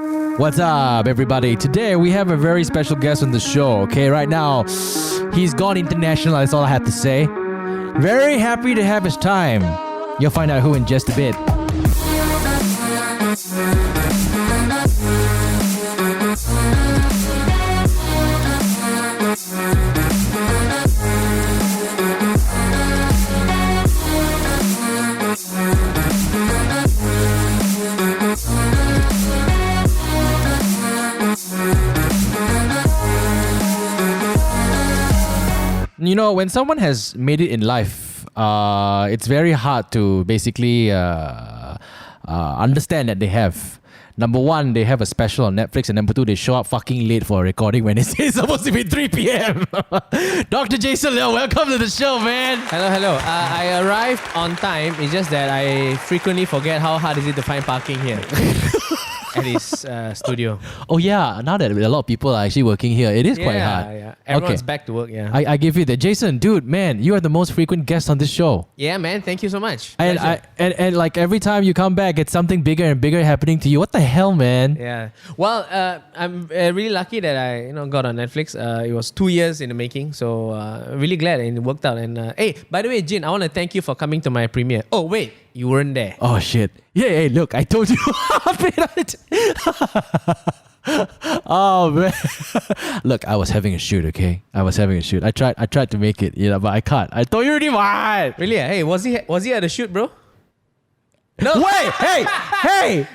What's up, everybody? Today we have a very special guest on the show. Okay, right now he's gone international. That's all I have to say. Very happy to have his time. You'll find out who in just a bit. You know, when someone has made it in life, it's very hard to basically understand that they have. Number one, they have a special on Netflix, and number two, they show up fucking late for a recording when it's supposed to be 3 p.m. Dr. Jason Leong, welcome to the show, man. Hello. I arrived on time. It's just that I frequently forget how hard is it to find parking here. At his studio. Oh yeah, now that a lot of people are actually working here, it is quite hard. Yeah. Everyone's back to work, yeah. I give you that. Jason, dude, man, you are the most frequent guest on this show. Yeah, man, thank you so much. And like every time you come back, it's something bigger and bigger happening to you. What the hell, man? Yeah. Well, I'm really lucky that I got on Netflix. It was 2 years in the making, so really glad and it worked out. And hey, by the way, Jin, I want to thank you for coming to my premiere. Oh wait, you weren't there. Oh shit. Yeah, hey, look, I told you. Oh man. Look, I was having a shoot, okay? I was having a shoot. I tried to make it, but I can't. I told you already what? Really? Hey, was he at the shoot, bro? No. Wait,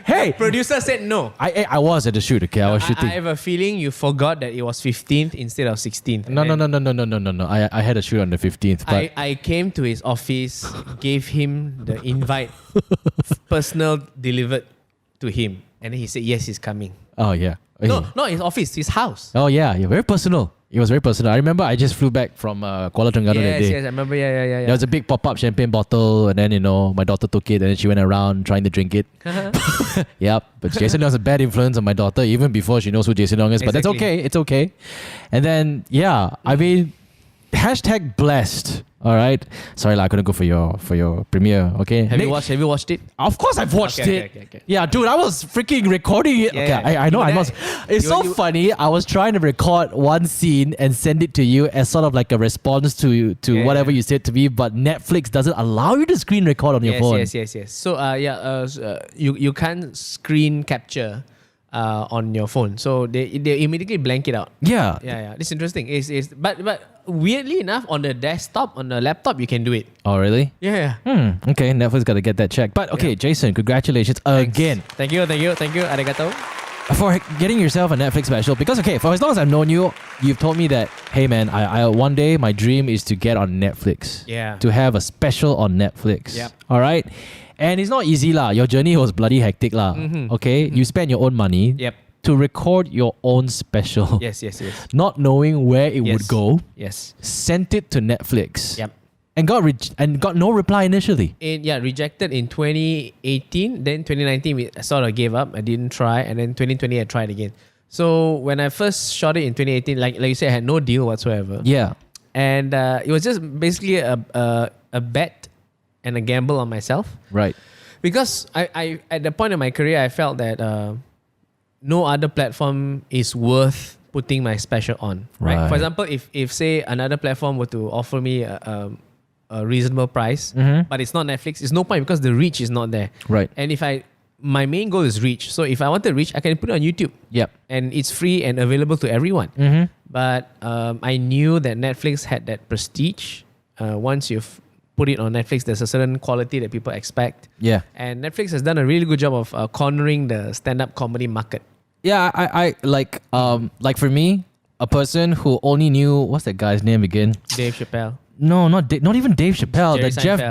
hey. Producer said no. I was at the shoot, okay? I was shooting. I have a feeling you forgot that it was 15th instead of 16th. No. I had a shoot on the 15th. But I came to his office, gave him the invite, personal delivered to him. And then he said, yes, he's coming. Oh, yeah. No, not his office, his house. Oh, yeah. Very personal. It was very personal. I remember I just flew back from Kuala Terengganu that day. Yes, I remember. Yeah. There was a big pop-up champagne bottle, and then, my daughter took it, and then she went around trying to drink it. Yep. But Jason Leong was a bad influence on my daughter, even before she knows who Jason Leong is. But that's okay. It's okay. And then, yeah, I mean, hashtag blessed. All right. Sorry, I couldn't go for your premiere. Okay. Have you watched it? Of course, I've watched it. Okay. Yeah, dude, I was freaking recording it. Yeah, I know. I must. It's so funny. I was trying to record one scene and send it to you as sort of like a response to whatever you said to me. But Netflix doesn't allow you to screen record on your phone. Yes. So you can't screen capture on your phone. So they immediately blank it out. Yeah. It's interesting. But weirdly enough, on the desktop, on the laptop, you can do it. Oh, really? Yeah. Okay, Netflix got to get that checked. But okay, Jason, congratulations again. Thank you. Arigato. For getting yourself a Netflix special. Because, okay, for as long as I've known you, you've told me that, hey, man, I one day my dream is to get on Netflix. Yeah. To have a special on Netflix. Yep. All right? And it's not easy, lah. Your journey was bloody hectic, lah. Okay? You spent your own money. Yep. To record your own special. Yes. Not knowing where it would go. Yes. Sent it to Netflix. Yep. And got no reply initially. Rejected in 2018. Then 2019, I sort of gave up. I didn't try. And then 2020, I tried again. So when I first shot it in 2018, like you said, I had no deal whatsoever. Yeah. And it was just basically a bet and a gamble on myself. Right. Because I at the point of my career, I felt that no other platform is worth putting my special on. Right. For example, if say another platform were to offer me a reasonable price, but it's not Netflix, it's no point because the reach is not there. Right. And my main goal is reach. So if I want to reach, I can put it on YouTube. Yep. And it's free and available to everyone. But I knew that Netflix had that prestige. Once you've put it on Netflix, there's a certain quality that people expect. Yeah. And Netflix has done a really good job of cornering the stand-up comedy market. Yeah, I like for me, a person who only knew, what's that guy's name again? Dave Chappelle. No, not even Dave Chappelle.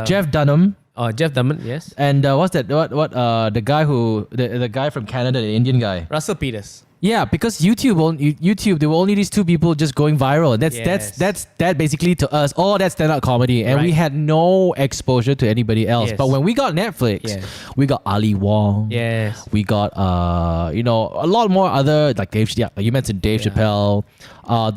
Jeff Dunham. Oh, Jeff Dunham, yes. And what's that? What the guy from Canada, the Indian guy? Russell Peters. Yeah, because YouTube, there were only these two people just going viral. That basically to us, that's stand-up comedy, and we had no exposure to anybody else. But when we got Netflix, we got Ali Wong. Yes. We got a lot more other like Dave. Yeah, like you mentioned Dave Chappelle.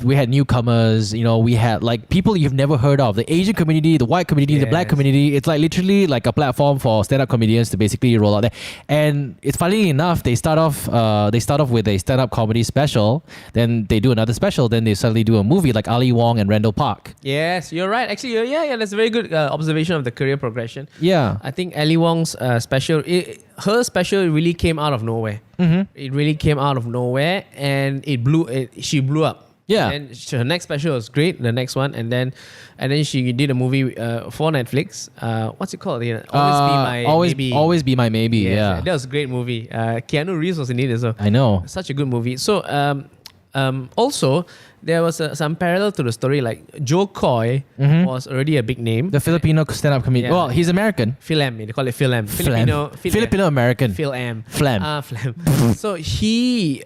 We had newcomers. We had like people you've never heard of. The Asian community, the white community, the black community. It's like literally like a platform for stand-up comedians to basically roll out there. And it's funny enough, they start off with a stand-up comedy special, then they do another special, then they suddenly do a movie like Ali Wong and Randall Park. Yes, you're right. Actually, that's a very good observation of the career progression. Yeah. I think Ali Wong's special, her special really came out of nowhere. It really came out of nowhere, and she blew up. Yeah. And her next special was great, the next one, and then she did a movie for Netflix. What's it called? Always Be My Maybe. Yes, yeah. That was a great movie. Keanu Reeves was in it as well. I know. Such a good movie. So also there was some parallel to the story. Like Joe Coy was already a big name. The Filipino stand-up comedian. Yeah. Well, he's American. Phil M. They call it Phil M. Filipino American. Phil M. Phlegm. Phlegm. So he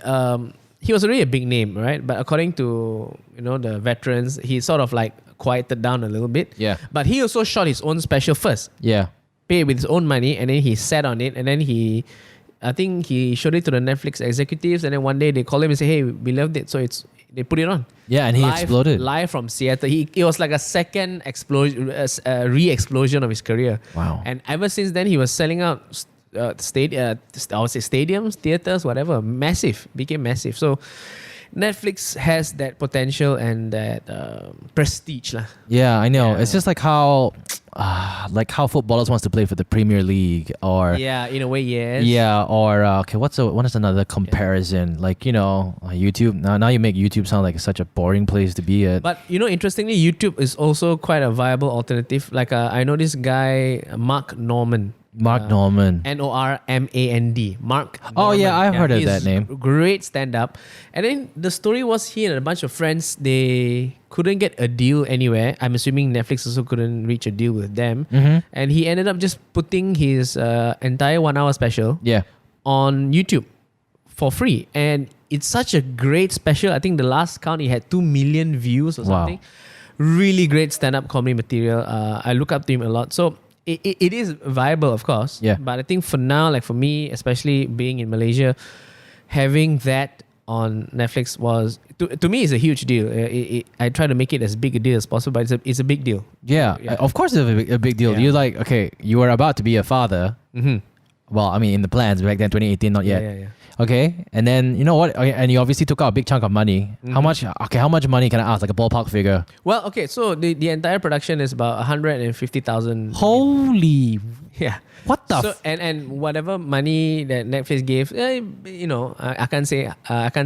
was already a big name, right? But according to the veterans, he sort of like quieted down a little bit. Yeah. But he also shot his own special first. Yeah. Paid with his own money, and then he sat on it, and then I think he showed it to the Netflix executives, and then one day they called him and say, "Hey, we loved it," so they put it on. Yeah, and he exploded live from Seattle. It was like a second explosion, re-explosion of his career. Wow! And ever since then, he was selling out I would say stadiums, theaters, whatever. Became massive. So Netflix has that potential and that prestige, lah. Yeah, I know. Yeah. It's just like how footballers wants to play for the Premier League, or in a way, yes. Yeah, or what is another comparison? Yeah. Like YouTube. Now you make YouTube sound like such a boring place to be at. But interestingly, YouTube is also quite a viable alternative. Like I know this guy Mark Norman. Norman. Normand. Mark Norman. Oh yeah, I've heard of that name. Great stand-up. And then the story was he and a bunch of friends, they couldn't get a deal anywhere. I'm assuming Netflix also couldn't reach a deal with them. And he ended up just putting his entire 1 hour special on YouTube for free. And it's such a great special. I think the last count, he had 2 million views or something. Really great stand-up comedy material. I look up to him a lot. So it is viable, of course. Yeah. But I think for now, like for me, especially being in Malaysia, having that on Netflix was, to me, is a huge deal. I try to make it as big a deal as possible, but it's a big deal. Yeah, of course it's a big deal. Yeah. You're like, okay, you were about to be a father. Well, I mean, in the plans back then, 2018, not yet. Yeah. Okay, and then you know what? Okay, and you obviously took out a big chunk of money. How much? Okay, how much money can I ask? Like a ballpark figure? Well, okay, so the entire production is about 150,000. Holy, yeah. What the? So and whatever money that Netflix gave, I can't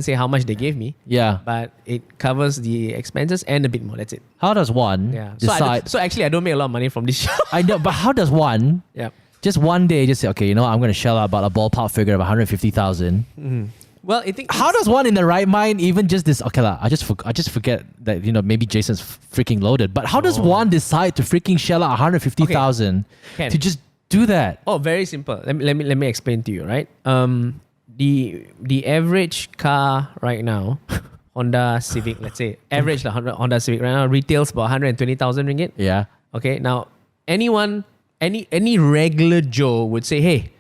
say how much they gave me. Yeah, but it covers the expenses and a bit more. That's it. How does one decide? So actually, I don't make a lot of money from this show. I know, but how does one? Yeah. Just one day, just say, okay, I'm going to shell out about a ballpark figure of 150,000. Well, I think how does one in the right mind even just this? Okay, I just forget that maybe Jason's freaking loaded. But how does one decide to freaking shell out 150,000 to just do that? Oh, very simple. Let me explain to you. Right. The average car right now, Honda Civic, let's say average Honda Civic right now retails about 120,000 ringgit. Yeah. Okay. Now any regular Joe would say, hey,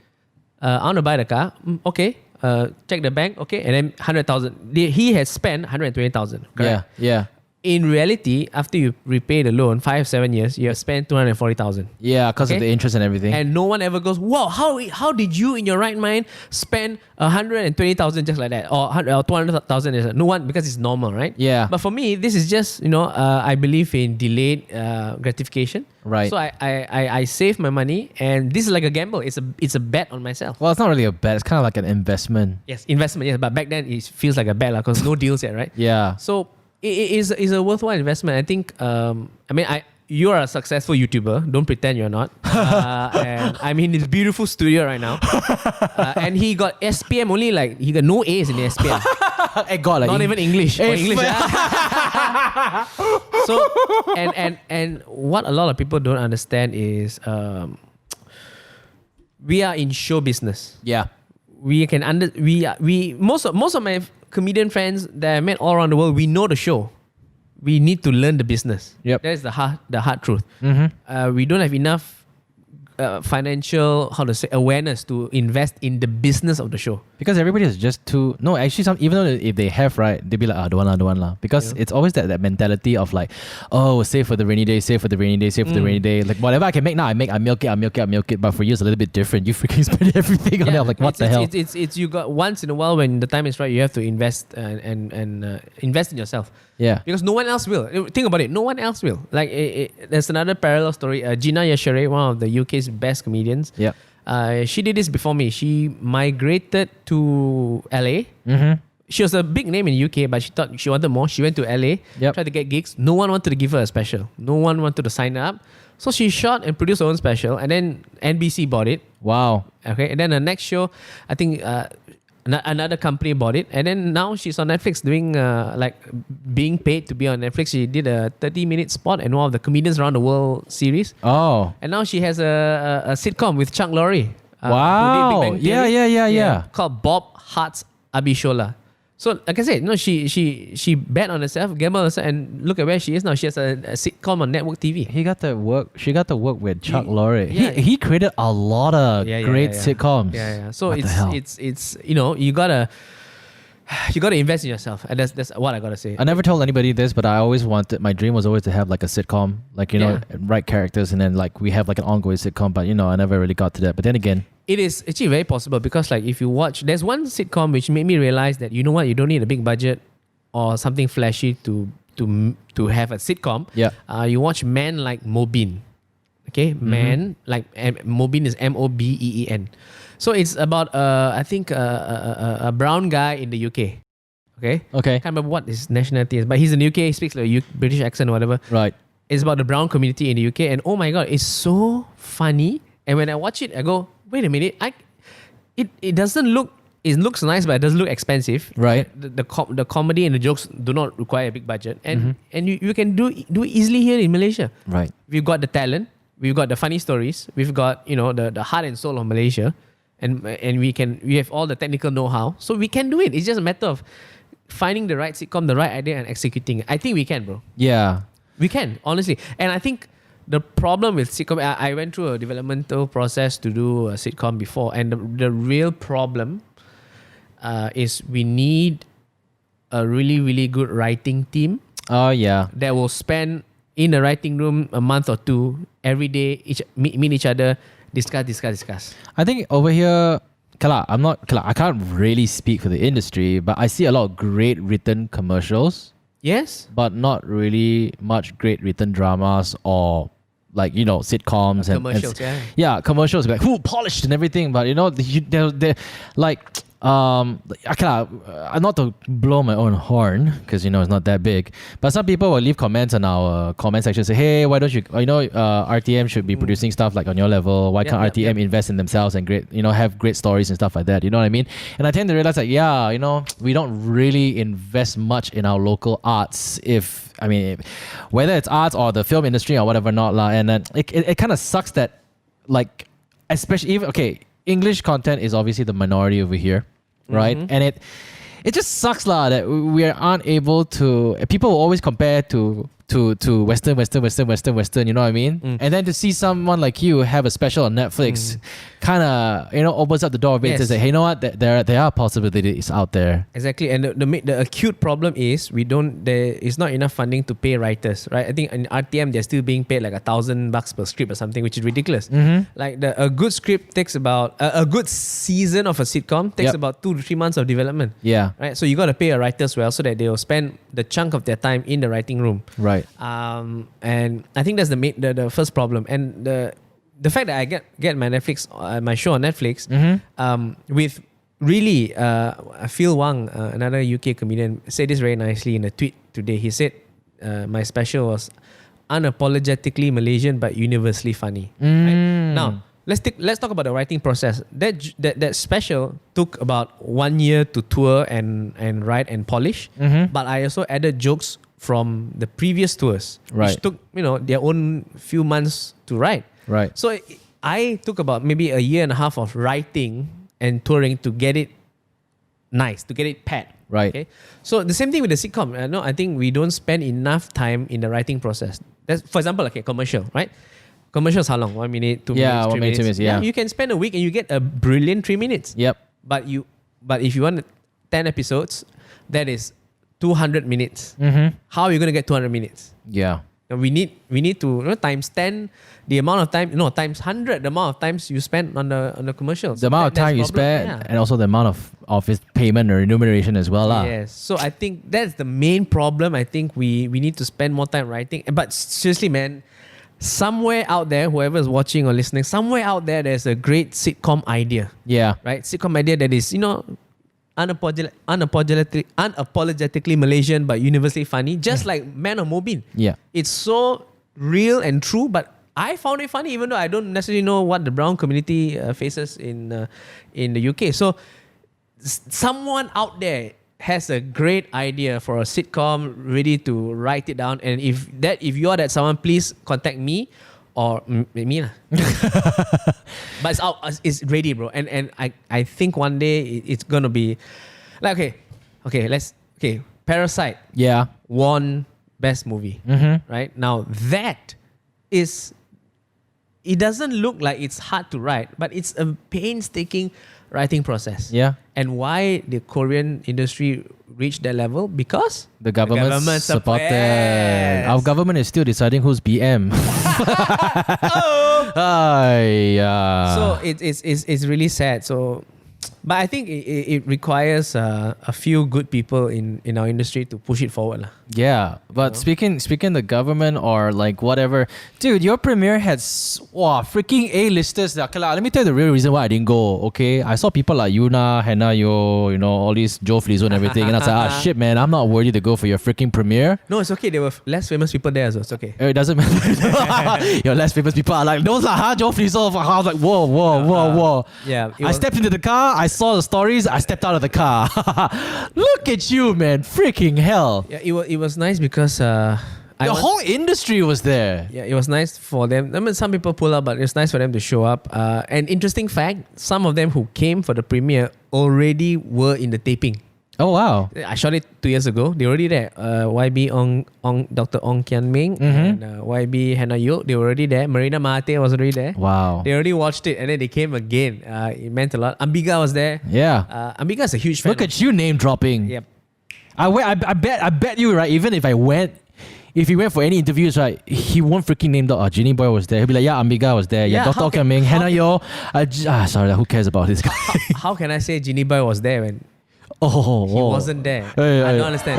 I want to buy the car. Okay. Check the bank. Okay. And then 100,000. He has spent 120,000. Correct? Yeah. In reality, after you repay the loan, 5-7 years, you have spent 240,000. Yeah, because of the interest and everything. And no one ever goes, wow, how did you in your right mind spend 120,000 just like that? Or 200,000? No one, because it's normal, right? Yeah. But for me, this is just, I believe in delayed gratification. Right. So I save my money, and this is like a gamble. It's a bet on myself. Well, it's not really a bet. It's kind of like an investment. Yes, investment, yes. But back then, it feels like a bet because no deals yet, right? Yeah. So it is a worthwhile investment. I think, you are a successful YouTuber. Don't pretend you're not. And I'm in this beautiful studio right now. And he got SPM only, like, he got no A's in the SPM. Not even English. Or English. So, and what a lot of people don't understand is we are in show business. Yeah. We can most of my comedian friends that I met all around the world. We know the show. We need to learn the business. Yep. That is the hard truth. We don't have enough financial, awareness to invest in the business of the show. Because everybody is just too... No, actually, even though if they have, right, they'll be like, don't want lah. Because it's always that mentality of like, oh, save for the rainy day, save for the rainy day, save for the rainy day. Like, whatever I can make now, I milk it. But for you, it's a little bit different. You freaking spend everything on it. I'm like, what the hell? It's you got once in a while when the time is right, you have to invest and invest in yourself. Yeah. Because no one else will. Think about it. No one else will. Like, there's another parallel story. Gina Yashere, one of the UK's best comedians. Yeah. She did this before me. She migrated to LA. She was a big name in UK, but she thought she wanted more. She went to LA, tried to get gigs. No one wanted to give her a special. No one wanted to sign up. So she shot and produced her own special, and then NBC bought it. Wow. Okay, and then the next show, I think another company bought it, and then now she's on Netflix doing being paid to be on Netflix. She did a 30-minute spot in one of the Comedians Around the World series. Oh. And now she has a sitcom with Chuck Lorre. Wow. Who did Big Bang Theory. Yeah. Called Bob Hart's Abishola. So, like I said, she bet on herself, gambled on herself, and look at where she is now. She has a sitcom on network TV. She got to work with Chuck Lorre. He created a lot of great sitcoms. Yeah. So it's you gotta invest in yourself, and that's what I gotta say. I never told anybody this, but I always wanted. My dream was always to have like a sitcom, like write characters, and then like we have like an ongoing sitcom. But I never really got to that. But then again, it is actually very possible because like if you watch, there's one sitcom which made me realize that you don't need a big budget or something flashy to have a sitcom. Yeah. You watch Man Like Mobeen. Okay, Man like Mobeen is Mobeen. So it's about I think a brown guy in the UK. Okay. Can't remember what his nationality is, but he's in the UK. He speaks like a British accent or whatever. Right. It's about the brown community in the UK, and oh my god, it's so funny. And when I watch it, I go, wait a minute, it doesn't look. It looks nice, but it doesn't look expensive. Right. The comedy and the jokes do not require a big budget, and you can do it easily here in Malaysia. Right. We've got the talent, we've got the funny stories, we've got the heart and soul of Malaysia, and we have all the technical know-how, so we can do it. It's just a matter of finding the right sitcom, the right idea, and executing it. I think we can, bro. Yeah. We can, honestly, and I think. The problem with sitcom, I went through a developmental process to do a sitcom before, and the real problem is we need a really, really good writing team. Oh, yeah. That will spend in the writing room a month or two every day, meet each other, discuss. I think over here, I can't really speak for the industry, but I see a lot of great written commercials. Yes. But not really much great written dramas or like sitcoms and commercials. Commercials like polished and everything. But they're like not to blow my own horn because it's not that big. But some people will leave comments on our comment section, say, hey, why don't you RTM should be producing stuff like on your level. Why can't RTM invest in themselves and have great stories and stuff like that? You know what I mean? And I tend to realize we don't really invest much in our local arts. Whether it's arts or the film industry or whatever not lah. And then it kind of sucks that like especially English content is obviously the minority over here, right? And it just sucks lah that we aren't able to. People will always compare to Western. You know what I mean? And then to see someone like you have a special on Netflix, kind of opens up the door a bit. To say, hey, you know what? There are possibilities out there. Exactly, and the acute problem is there is not enough funding to pay writers, right? I think in RTM they're still being paid like $1,000 per script or something, which is ridiculous. Like a good script takes about a good season of a sitcom takes about 2 to 3 months of development. Yeah, right. So you got to pay a writer as well, so that they will spend the chunk of their time in the writing room. Right. And I think that's the first problem, and the fact that I get my Netflix my show on Netflix with really Phil Wang, another UK comedian, said this very nicely in a tweet today. He said my special was unapologetically Malaysian but universally funny. Right? Now let's talk about the writing process. That special took about 1 year to tour and write and polish, but I also added jokes from the previous tours, which took their own few months to write. Right. So I took about maybe a year and a half of writing and touring to get it nice, to get it pat. Right. Okay. So the same thing with the sitcom. No, I think we don't spend enough time in the writing process. That's, for example, like a commercial, right? Commercials how long? 1 minute, 2 minutes, 3 minutes. 2 minutes. Yeah. You can spend a week and you get a brilliant 3 minutes. Yep. But if you want 10 episodes, that is 200 minutes. How are you going to get 200 minutes? Yeah. And we need to times 10 the amount of time, times 100 the amount of times you spend on the commercials. The amount of time you spend and also the amount of his payment or remuneration as well. Yes. So I think that's the main problem. I think we need to spend more time writing. But seriously, man, somewhere out there, whoever is watching or listening, somewhere out there, there's a great sitcom idea. Yeah. Right? Sitcom idea that is, unapologetically Malaysian but universally funny, just like Man of Mobin. Yeah. It's so real and true, but I found it funny even though I don't necessarily know what the brown community faces in the UK. So someone out there has a great idea for a sitcom, ready to write it down, and if you are that someone, please contact me or me lah. But it's out, it's ready, bro. And I think one day it's gonna be like okay, Parasite. Yeah. Won best movie. Right now that is. It doesn't look like it's hard to write, but it's a painstaking writing process. Yeah. And why the Korean industry reached that level? Because the government supported. Yes. Our government is still deciding who's BM. So it's really sad. So, but I think it requires a few good people in our industry to push it forward. Yeah, but speaking the government or like whatever, dude, your premiere had freaking A-listers. Okay, let me tell you the real reason why I didn't go. Okay, I saw people like Yuna, Hannah Yo, all these Joe Flizzo and everything, and I was like, shit, man, I'm not worthy to go for your freaking premiere. No, it's okay. There were less famous people there, so it's okay. It doesn't matter. Your less famous people are like those are Joe Flizzo. I was like, whoa. Yeah, I stepped into the car. I saw the stories. I stepped out of the car. Look at you, man! Freaking hell! Yeah, it was nice because the whole industry was there. Yeah, it was nice for them. I mean, some people pull up, but it's nice for them to show up. An interesting fact: some of them who came for the premiere already were in the taping. Oh wow! I shot it 2 years ago. They're already there. YB Dr. Ong Kian Ming and YB Hannah Yo. They were already there. Marina Mahathir was already there. Wow! They already watched it and then they came again. It meant a lot. Ambiga was there. Yeah. Ambiga's a huge fan. Look at you name dropping. Yep. I bet you, right? Even if he went for any interviews, right, he won't freaking name the Ginny Boy was there. He'll be like, yeah, Ambiga was there. Yeah, Dr. Kian Ming, Hannah Yo. Sorry, who cares about this guy? How can I say Ginny Boy was there when he wasn't there? I don't understand.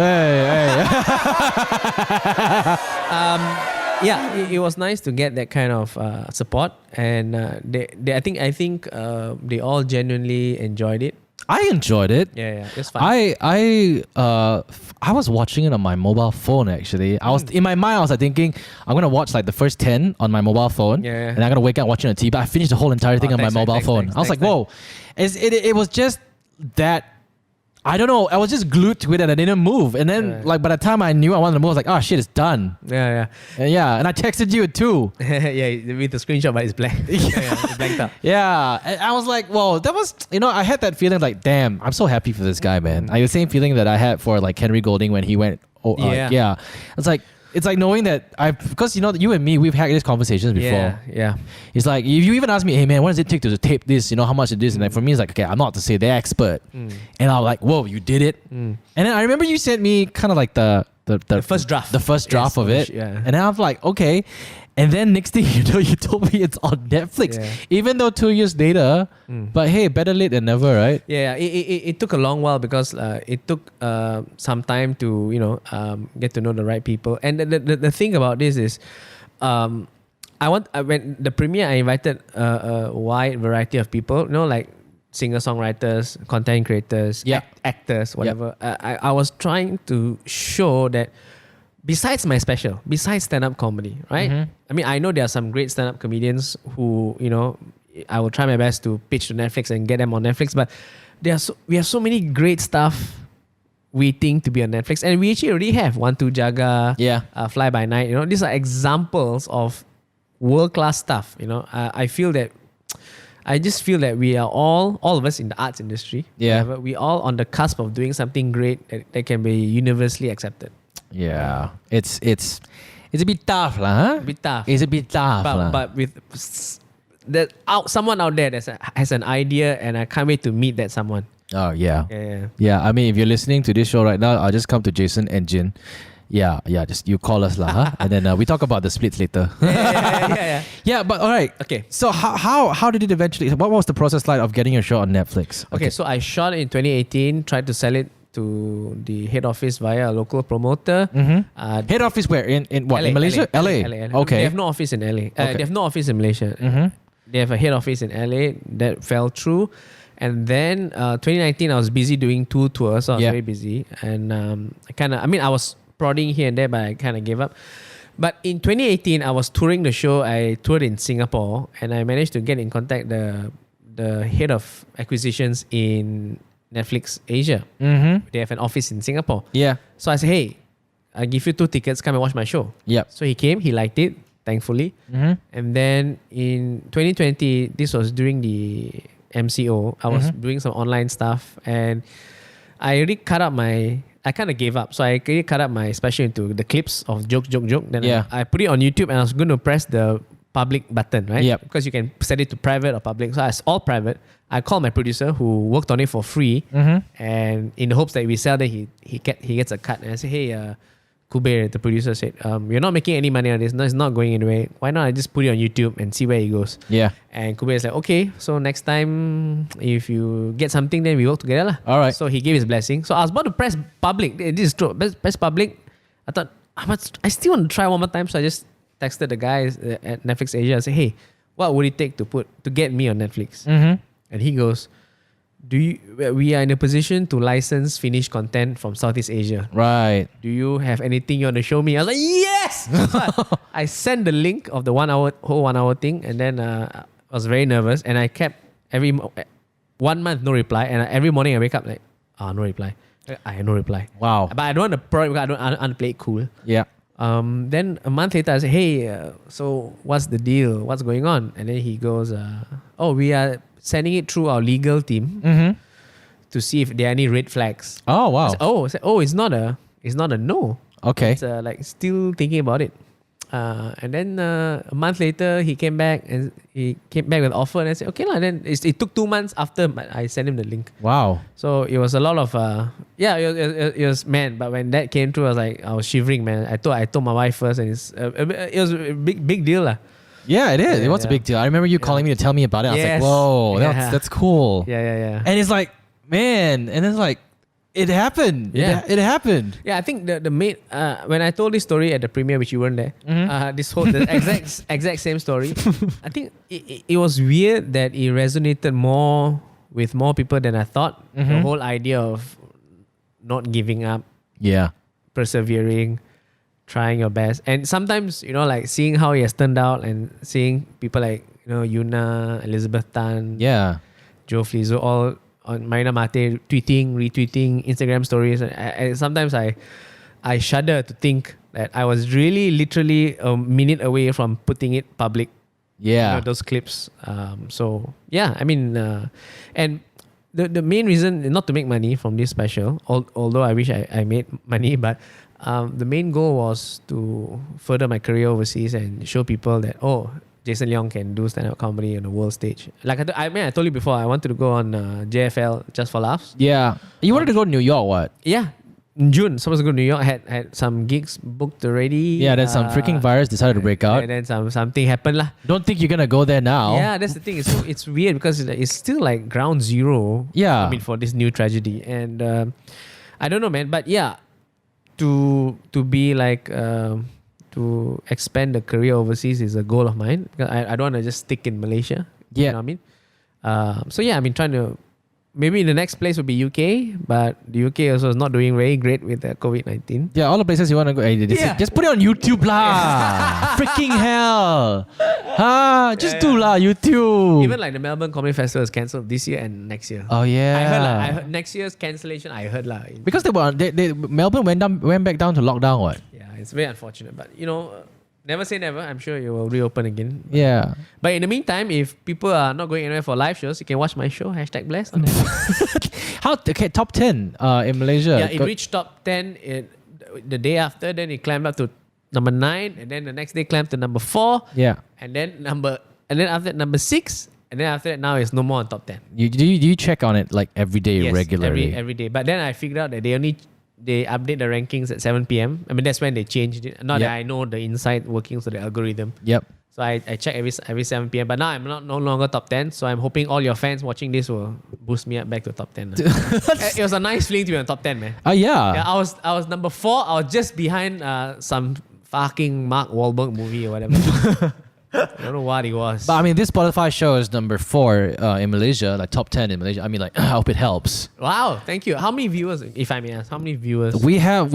Yeah, it was nice to get that kind of support, and I think they all genuinely enjoyed it. I enjoyed it. Yeah, it's fun. I was watching it on my mobile phone actually. I was in my mind. I was like thinking, I'm gonna watch like the first 10 on my mobile phone, and I'm gonna wake up watching on TV. But I finished the whole entire thing on my mobile phone. I was like, whoa! It was just that. I don't know. I was just glued to it and I didn't move. And then, like, by the time I knew I wanted to move, I was like, oh shit, it's done. Yeah. And I texted you too. Yeah, with the screenshot, but it's blank. It's blanked out. Yeah. And I was like, whoa, that was, I had that feeling like, damn, I'm so happy for this guy, man. I had the same feeling that I had for like Henry Golding when he went, It's like knowing that because you and me, we've had these conversations before. Yeah. It's like, if you even ask me, hey man, what does it take to tape this? How much it is? And like for me, it's like, okay, I'm not to say the expert. And I'm like, whoa, you did it. And then I remember you sent me kind of like the first draft. The first draft of it. Yeah. And then I was like, okay. And then next thing you told me it's on Netflix. Yeah. Even though 2 years later, but hey, better late than never, right? Yeah, it took a long while because it took some time to get to know the right people. And the thing about this is, when the premiere, I invited a wide variety of people. Like singer-songwriters, content creators, actors, whatever. I was trying to show that. Besides my special, besides stand-up comedy, right? I mean, I know there are some great stand-up comedians who, I will try my best to pitch to Netflix and get them on Netflix. But we have so many great stuff waiting to be on Netflix. And we actually already have One Two Jaga, Fly By Night. These are examples of world-class stuff. I feel that I just feel that we are all of us in the arts industry. Yeah. We all on the cusp of doing something great that can be universally accepted. Yeah. It's a bit tough, lah. Huh? A bit tough. It's a bit tough, But with someone out there that has an idea, and I can't wait to meet that someone. Oh yeah. Yeah. I mean, if you're listening to this show right now, I'll just come to Jason and Jin. Yeah. Just you call us lah, huh? And then we talk about the splits later. Yeah. Yeah, but all right. Okay. So how did it eventually? What was the process like of getting your show on Netflix? Okay, so I shot in 2018. Tried to sell it to the head office via a local promoter. Head office where in what? LA, in Malaysia? LA. Okay. They have no office in LA. They have no office in Malaysia. They have a head office in LA that fell through. And then 2019, I was busy doing 2 tours. So I was very busy. And I was prodding here and there, but I kind of gave up. But in 2018, I was touring the show. I toured in Singapore, and I managed to get in contact the head of acquisitions in Netflix Asia. They have an office in Singapore. Yeah. So I said, hey, I'll give you 2 tickets. Come and watch my show. Yep. So he came. He liked it, thankfully. And then in 2020, this was during the MCO. I was doing some online stuff, and I really I kind of gave up. So I really cut up my special into the clips of joke. Then I put it on YouTube, and I was going to press the public button, right? Yep. Because you can set it to private or public. So it's all private. I called my producer who worked on it for free, and in the hopes that we sell, that he gets a cut. And I said, hey, Kuber, the producer, said, you're not making any money on this. No, it's not going anywhere. Why not I just put it on YouTube and see where it goes? Yeah. And Kuber is like, okay, so next time if you get something, then we work together lah. All right. So he gave his blessing. So I was about to press public. This is true. Press public. I thought, I still want to try one more time. So I just texted the guys at Netflix Asia and said, hey, what would it take to get me on Netflix? And he goes, we are in a position to license finished content from Southeast Asia. Right. Do you have anything you want to show me? I was like, yes! So I sent the link of the whole 1 hour thing, and then I was very nervous, and I kept 1 month no reply, and every morning I wake up like, no reply. I had no reply. Wow. But I don't want to I don't want to play it cool. Yeah. Then a month later I said, hey, so what's the deal? What's going on? And then he goes, we are sending it through our legal team to see if there are any red flags. Oh wow. I said, it's not a no. Okay. It's like still thinking about it. And then a month later he came back with an offer, and I said, okay lah. Then it took 2 months after I sent him the link. Wow. So it was a lot of it was man. But when that came through, I was shivering, man. I told my wife first, and it was a big deal lah. Yeah, it is. It was a big deal. I remember you calling me to tell me about it. I was like, whoa, that's cool. Yeah. And it's like, man, and it's like, it happened. Yeah. It happened. Yeah, I think the main when I told this story at the premiere, which you weren't there, the exact same story. I think it was weird that it resonated more with more people than I thought. The whole idea of not giving up, persevering, trying your best, and sometimes like seeing how it has turned out, and seeing people like Yuna, Elizabeth Tan, Joe Flizzo, all on Marina Mate tweeting, retweeting Instagram stories. And sometimes I shudder to think that I was really literally a minute away from putting it public. Yeah, those clips. So yeah, I mean, and the main reason, not to make money from this special, although I wish I made money, but the main goal was to further my career overseas and show people that Jason Leong can do stand-up comedy on the world stage. Like I told you before, I wanted to go on JFL Just for Laughs. Yeah, you wanted to go to New York, what? Yeah, in June, supposed to go to New York. Had some gigs booked already. Yeah, then some freaking virus decided to break out. And then something happened lah. Don't think you're gonna go there now. Yeah, that's the thing. It's weird because it's still like ground zero. Yeah, I mean for this new tragedy, and I don't know, man. But yeah, to be like. To expand the career overseas is a goal of mine, because I don't want to just stick in Malaysia. Yeah. You know what I mean? So yeah, I've been trying to, maybe the next place would be UK, but the UK also is not doing very great with COVID-19. Yeah, all the places you want to go, just put it on YouTube lah. Freaking hell. Just do lah, YouTube. Even like the Melbourne Comedy Festival is cancelled this year and next year. Oh yeah. I heard next year's cancellation, I heard lah. Because Melbourne went back down to lockdown, what? It's very unfortunate, but Never say never. I'm sure you will reopen again. Yeah. But in the meantime, if people are not going anywhere for live shows, you can watch my show, #blessed on Netflix. Okay, top 10 in Malaysia. Yeah, it reached top 10 the day after. Then it climbed up to number 9. And then the next day climbed to number 4. Yeah. And then after that, number 6. And then after that, now it's no more on top 10. Do you check on it like every day regularly? Every day. But then I figured out that they update the rankings at 7 p.m. I mean, that's when they changed it. Not that I know the inside workings of the algorithm. Yep. So I check every 7 p.m. But now I'm no longer top 10. So I'm hoping all your fans watching this will boost me up back to top 10. It was a nice feeling to be on top 10, man. Oh, yeah. Yeah, I was number 4. I was just behind some fucking Mark Wahlberg movie or whatever. I don't know what it was. But I mean, this Spotify show is number 4 in Malaysia, like top 10 in Malaysia. I mean, like, I hope it helps. Wow, thank you. How many viewers, if I may ask, how many viewers? We have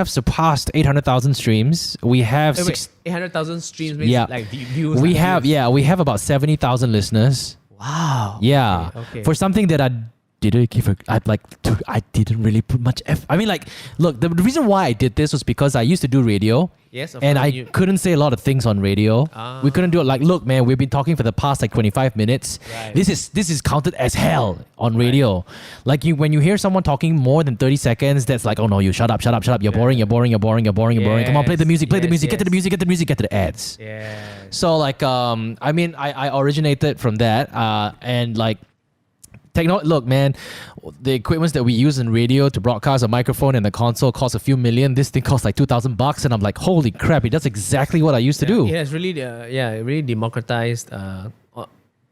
surpassed 800,000 streams. We have 800,000 streams means like views. We have about 70,000 listeners. Wow. Yeah. Okay. For something that I didn't really put much effort. I mean, like, look, the reason why I did this was because I used to do radio. Yes, of and course. I couldn't say a lot of things on radio. We couldn't do it. Like, look, man, we've been talking for the past like 25 minutes. Right. This is counted as hell on radio. Like when you hear someone talking more than 30 seconds, that's like, oh no, you shut up. You're boring. Come on, play the music. Get to the music. Get to the ads. Yeah. So like, I mean, I originated from that. And like, look, man, the equipments that we use in radio to broadcast, a microphone and a console costs a few million. This thing costs like $2,000, and I'm like, holy crap! It does exactly what I used to do. It has really, it really democratized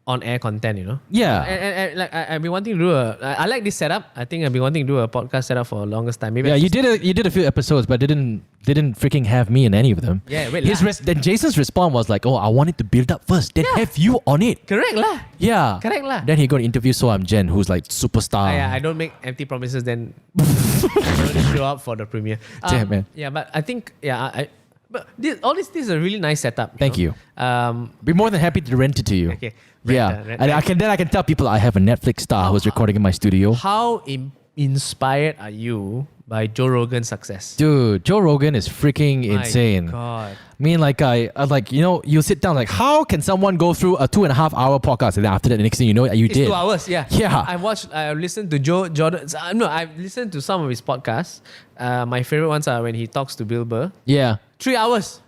on-air content. You know. Yeah. And like I've been wanting to do I like this setup. I think I've been wanting to do a podcast setup for the longest time. Maybe you did a few episodes, but didn't freaking have me in any of them. Yeah. Wait. Then Jason's response was like, oh, I want it to build up first, then have you on it. Correct lah. Yeah. Correct lah. Then he got to interview So I'm Jen, who's like superstar. Yeah, I don't make empty promises. Then I don't show up for the premiere. Damn, man. Yeah, but I think but this is a really nice setup. Thank you. Be more than happy to rent it to you. Okay. And I can tell people I have a Netflix star who's recording in my studio. How inspired are you by Joe Rogan's success? Dude, Joe Rogan is freaking insane. My God. I mean, like I like, you know, you sit down like, how can someone go through a 2.5 hour podcast and then after that, the next thing you know, you did. 2 hours, yeah. Yeah. I've listened to I've listened to some of his podcasts. My favorite ones are when he talks to Bill Burr. Yeah. 3 hours.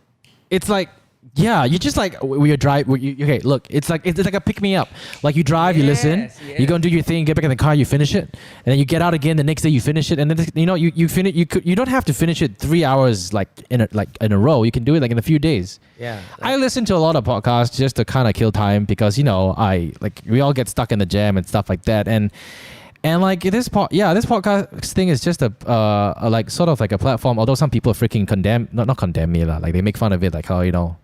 It's like, yeah, you just like we drive. Okay, look, it's like a pick me up. Like you drive, you listen, you go and do your thing, get back in the car, you finish it, and then you get out again. The next day, you finish it, and then you know you finish. You don't have to finish it 3 hours like in a row. You can do it like in a few days. Yeah, I listen to a lot of podcasts just to kind of kill time because you know we all get stuck in the jam and stuff like that, and like this podcast thing is just a like sort of like a platform. Although some people freaking not condemn me lah, like they make fun of it, like how you know.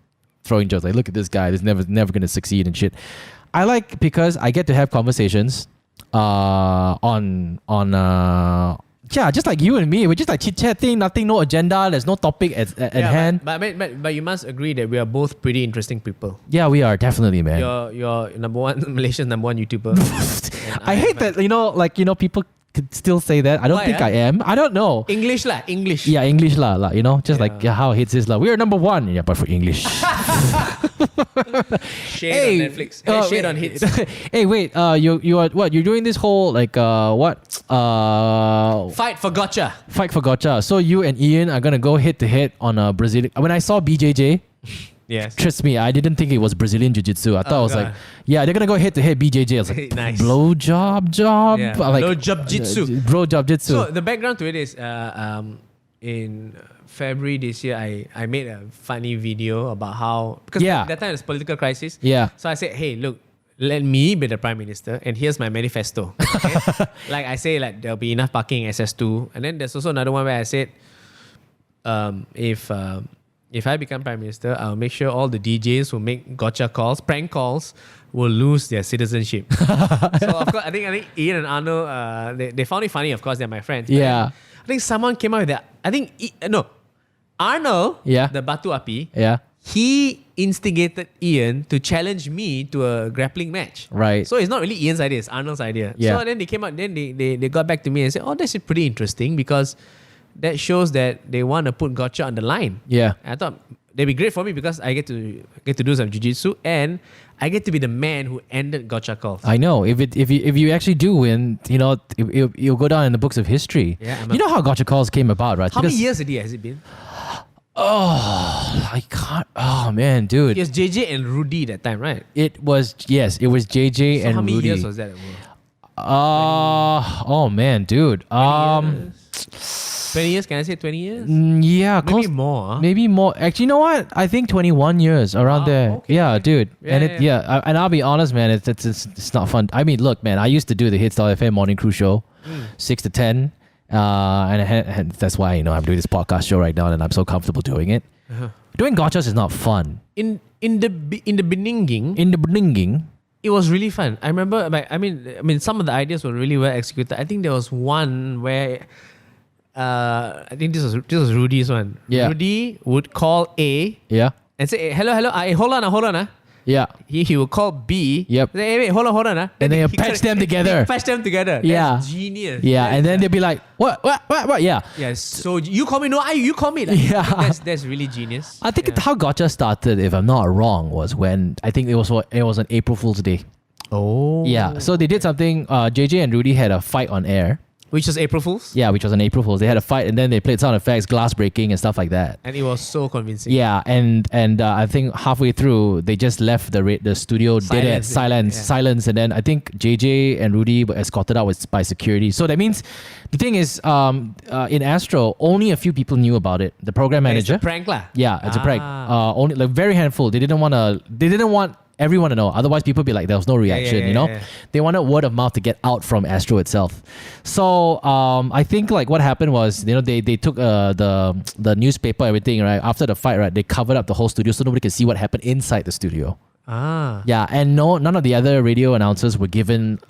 Throwing jokes like, look at this guy, this never gonna succeed and shit. I like because I get to have conversations just like you and me. We're just like chit chatting, nothing, no agenda. There's no topic at hand. But you must agree that we are both pretty interesting people. Yeah, we are definitely, man. You're Malaysia's number one YouTuber. I hate that people could still say that. I don't think I am. I don't know. English. Yeah, English lah. You know, just like how hits is lah. We are number 1. Yeah, but for English. Shade on Netflix. Shade on hits. Hey, wait. You are what? You're doing this whole like what? Fight for gotcha. Fight for gotcha. So you and Ian are gonna go head to head on a Brazilian. When I saw BJJ. Yes. Trust me, I didn't think it was Brazilian Jiu-Jitsu. I thought it was like, yeah, they're going to go head to head BJJ. I was like, nice. Blowjob job? Yeah. Like, Blowjob jitsu. Blowjob jitsu. So the background to it is in February this year, I made a funny video about how, because that time it was political crisis. Yeah. So I said, hey, look, let me be the Prime Minister and here's my manifesto. Okay? Like I say, like there'll be enough parking in SS2. And then there's also another one where I said, if I become Prime Minister, I'll make sure all the DJs who make gotcha calls, prank calls, will lose their citizenship. So of course, I think Ian and Arnold, they found it funny. Of course, they're my friends. Yeah. I think someone came out with that. I think Arnold, the Batu Api, he instigated Ian to challenge me to a grappling match. Right. So it's not really Ian's idea; it's Arnold's idea. Yeah. So then they came out. Then they got back to me and said, "Oh, this is pretty interesting because." That shows that they want to put gotcha on the line. Yeah. And I thought they'd be great for me because I get to do some jiu-jitsu and I get to be the man who ended gotcha calls. I know. If you actually do win, you'll go down in the books of history. Yeah, you know how gotcha calls came about, right? How many years has it been? Oh, I can't. Oh man, dude. It was JJ and Rudy that time, right? It was JJ So and how many Rudy. years was that? Oh man, dude. 20 years? Can I say 20 years? Yeah, Maybe close. more. Huh? Maybe more. Actually, you know what? I think 21 years around there. Okay. Yeah, dude. Yeah, and I'll be honest, man. It's not fun. I mean, look, man. I used to do the Hits.fm morning crew show, 6 to 10, and that's why I'm doing this podcast show right now, and I'm so comfortable doing it. Doing gotchas is not fun. In the beginning, it was really fun. I remember. I mean, some of the ideas were really well executed. I think there was one where. I think this was Rudy's one. Yeah. Rudy would call A Yeah. and say, hello, hold on. Yeah. He would call B. Yep. Say, hey, wait, hold on. And then he patch them together. Patch them together. Yeah. That's genius. Yeah. And then they'll be like, what? Yeah. Yeah. So you call me? No, you call me. Like, Yeah. That's really genius. I think how gotcha started, if I'm not wrong, was when I think it was on April Fool's Day. Oh. Yeah. So they did something. JJ and Rudy had a fight on air. Which was April Fool's? Yeah, which was on April Fool's. They had a fight and then they played sound effects, glass breaking and stuff like that. And it was so convincing. Yeah, and I think halfway through they just left the studio silence, and then I think JJ and Rudy were escorted out by security. So that means the thing is, in Astro, only a few people knew about it. The program manager. It's a prank lah. Yeah, it's a prank. Only like very handful. They didn't want everyone to know. Otherwise, people would be like, there was no reaction, Yeah. They wanted word of mouth to get out from Astro itself. So I think like what happened was, they took the newspaper, everything, right? After the fight, right? They covered up the whole studio so nobody could see what happened inside the studio. Yeah, and none of the other radio announcers were given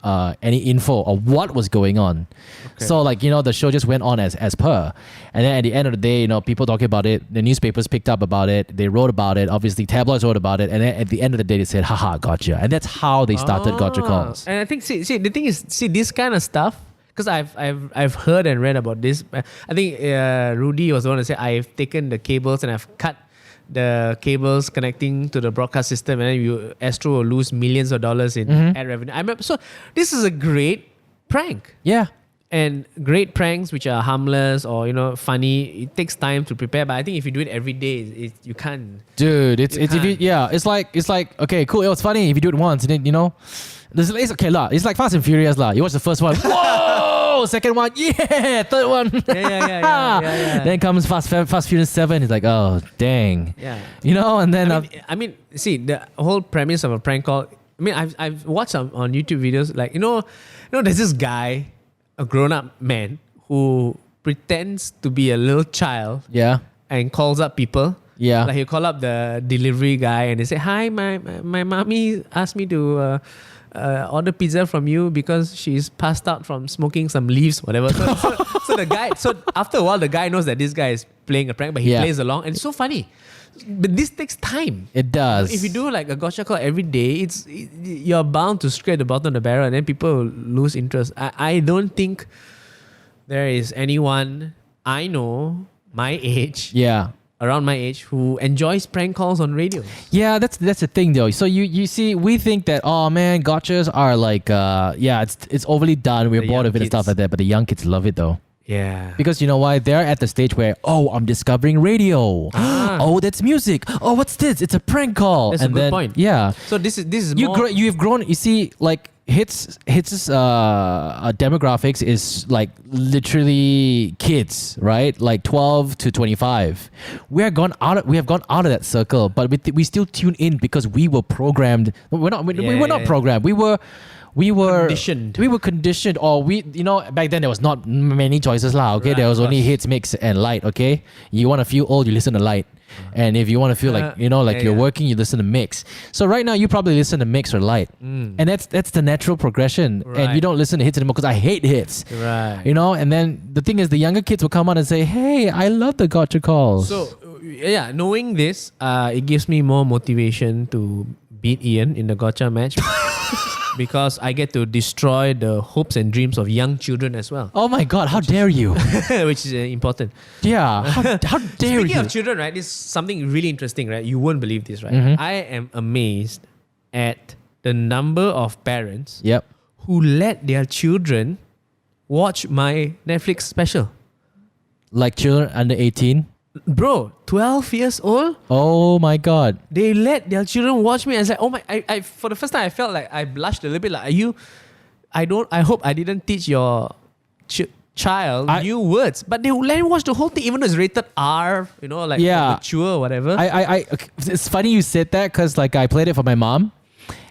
any info of what was going on. Okay. So like, the show just went on as per. And then at the end of the day, people talking about it, the newspapers picked up about it, they wrote about it, obviously tabloids wrote about it, and then at the end of the day they said, haha, gotcha. And that's how they started Gotcha Calls. And I think see the thing is, this kind of stuff, because I've heard and read about this. I think Rudy was the one to say, I've taken the cables and I've cut the cables connecting to the broadcast system, and then Astro will lose millions of dollars in ad revenue. I remember, so this is a great prank. Yeah. And great pranks which are harmless or funny, it takes time to prepare. But I think if you do it every day, you can't. Dude, it's like okay, cool. It was funny if you do it once, and then it's okay lah. It's like Fast and Furious lah. You watch the first one, whoa! Second one, yeah. Third one, yeah. Then comes Fast Furious 7. It's like, oh dang, yeah. And then I mean, see the whole premise of a prank call. I mean, I've watched some on YouTube videos. Like there's this guy, a grown-up man who pretends to be a little child. Yeah. And calls up people. Yeah. Like he'll call up the delivery guy and they say, hi, my mommy asked me to order pizza from you because she's passed out from smoking some leaves, whatever. So after a while, the guy knows that this guy is playing a prank, but he plays along, and it's so funny. But this takes time. It does. If you do like a gotcha call every day, you're bound to scrape the bottom of the barrel, and then people will lose interest. I don't think there is anyone I know my age. Yeah. Around my age who enjoys prank calls on radio. Yeah, that's the thing though. So you see, we think that, oh man, gotchas are like it's overly done. We're bored of it and stuff like that. But the young kids love it though. Yeah. Because you know why? They're at the stage where, I'm discovering radio. Oh, that's music. Oh, what's this? It's a prank call. That's a good point. Yeah. So this is you've grown. You see, like Hits demographics is like literally kids, right? Like 12 to 25. We have gone out of that circle, but we still tune in because we were programmed. We were not programmed. We were conditioned. We were conditioned, or back then there was not many choices lah. Okay, there was only hits, mix, and light. Okay, you want to feel old, you listen to light, and if you want to feel like you're working, you listen to mix. So right now you probably listen to mix or light, and that's the natural progression. Right. And you don't listen to hits anymore because I hate hits. Right. And then the thing is, the younger kids will come out and say, "Hey, I love the gotcha calls." So knowing this, it gives me more motivation to beat Ian in the gotcha match because I get to destroy the hopes and dreams of young children as well. Oh my God, how dare you? Which is important. Yeah, how dare Speaking you? of children, right, this is something really interesting, right? You won't believe this, right? Mm-hmm. I am amazed at the number of parents Yep. who let their children watch my Netflix special. Like children under 18? Bro, 12 years old? Oh my God. They let their children watch me. And it's like, oh my, I for the first time I felt like I blushed a little bit. Like, I hope I didn't teach your child new words. But they let him watch the whole thing, even though it's rated R, like mature or whatever. It's funny you said that because like I played it for my mom.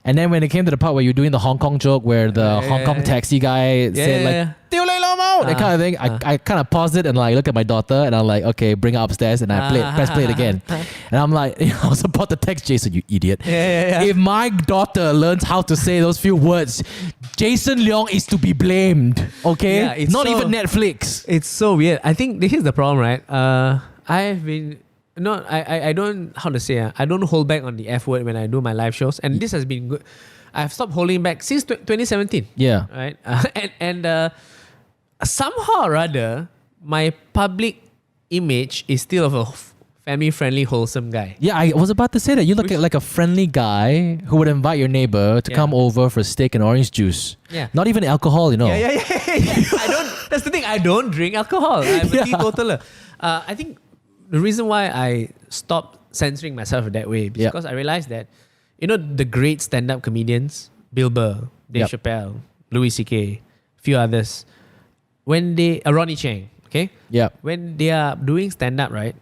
And then when it came to the part where you're doing the Hong Kong joke where the Hong Kong taxi guy said like, that kind of thing, I kind of paused it and like look at my daughter and I'm like, okay, bring her upstairs and I press play it again. And I'm like, I was about to text Jason, you idiot. If my daughter learns how to say those few words, Jason Leong is to be blamed, okay? Yeah, Not even Netflix. It's so weird. I think this is the problem, right? I've been... No, I don't, how to say, I don't hold back on the F word when I do my live shows. And this has been good. I've stopped holding back since 2017. Yeah. Right? And somehow or other, my public image is still of a family-friendly, wholesome guy. Yeah, I was about to say that. You look like a friendly guy who would invite your neighbor to come over for steak and orange juice. Yeah. Not even alcohol, Yeah. That's the thing. I don't drink alcohol. I'm a teetotaler. I think the reason why I stopped censoring myself that way is because I realized that, the great stand-up comedians, Bill Burr, Dave Chappelle, Louis C.K., few others, when they, Ronnie Chang, okay? Yeah. When they are doing stand-up, right,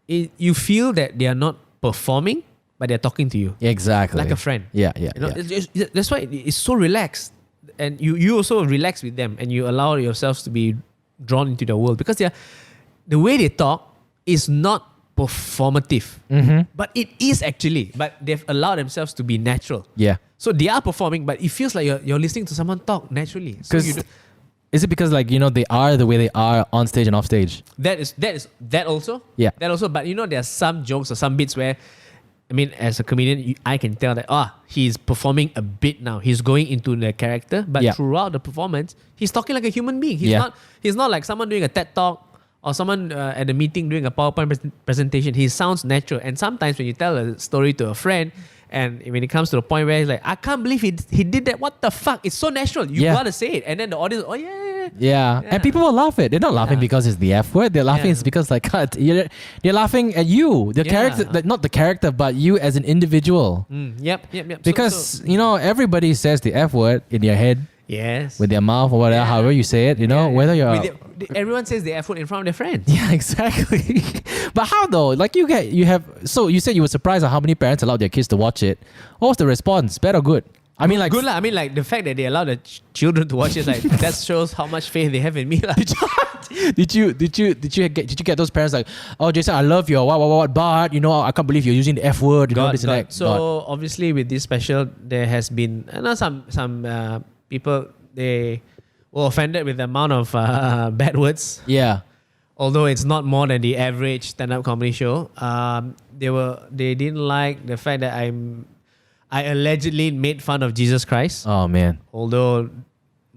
you feel that they are not performing, but they're talking to you. Exactly. Like a friend. Yeah. That's why it's so relaxed. And you also relax with them and you allow yourselves to be drawn into the world because the way they talk is not performative, but it is actually. But they've allowed themselves to be natural. Yeah. So they are performing, but it feels like you're listening to someone talk naturally. Is it because like they are the way they are on stage and off stage? That also. Yeah. That also. But there are some jokes or some bits where, I mean, as a comedian, I can tell that he's performing a bit now. He's going into the character, but throughout the performance, he's talking like a human being. He's not like someone doing a TED talk. Or someone at a meeting doing a PowerPoint presentation, he sounds natural. And sometimes when you tell a story to a friend, and when it comes to the point where he's like, I can't believe he did that. What the fuck? It's so natural. You gotta say it. And then the audience, yeah. And people will laugh it. They're not laughing because it's the F word. They're laughing it's because like they're laughing at you, the character, not the character, but you as an individual. Yep. Because everybody says the F word in their head. Yes. With their mouth or whatever, however you say it, whether you're... everyone says the F word in front of their friends. Yeah, exactly. But how though? Like so you said you were surprised at how many parents allowed their kids to watch it. What was the response? Bad or good? I mean, like... Good lah. I mean, like the fact that they allow the children to watch it, like that shows how much faith they have in me lah. Did you get those parents like, oh Jason, I love your what, but I can't believe you're using the F word. This and that. So obviously with this special, there has been some people, they were offended with the amount of bad words. Yeah. Although it's not more than the average stand-up comedy show. They didn't like the fact that I allegedly made fun of Jesus Christ. Oh man. Although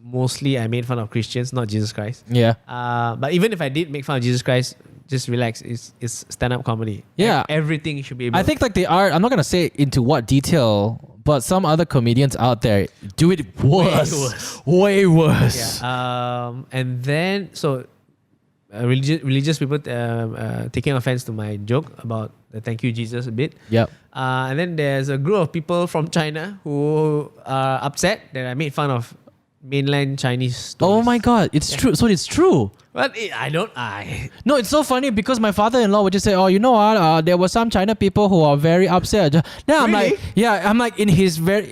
mostly I made fun of Christians, not Jesus Christ. Yeah. But even if I did make fun of Jesus Christ, just relax. It's stand-up comedy. Yeah. Everything should be able. I think like they are. I'm not gonna say into what detail, but some other comedians out there do it way worse. Yeah. And then religious people taking offense to my joke about the thank you Jesus a bit. Yep. And then there's a group of people from China who are upset that I made fun of mainland Chinese stories. Oh my God, it's true. So it's true. But No, it's so funny because my father-in-law would just say, "Oh, you know what? There were some China people who are very upset." Now I'm like, I'm like in his very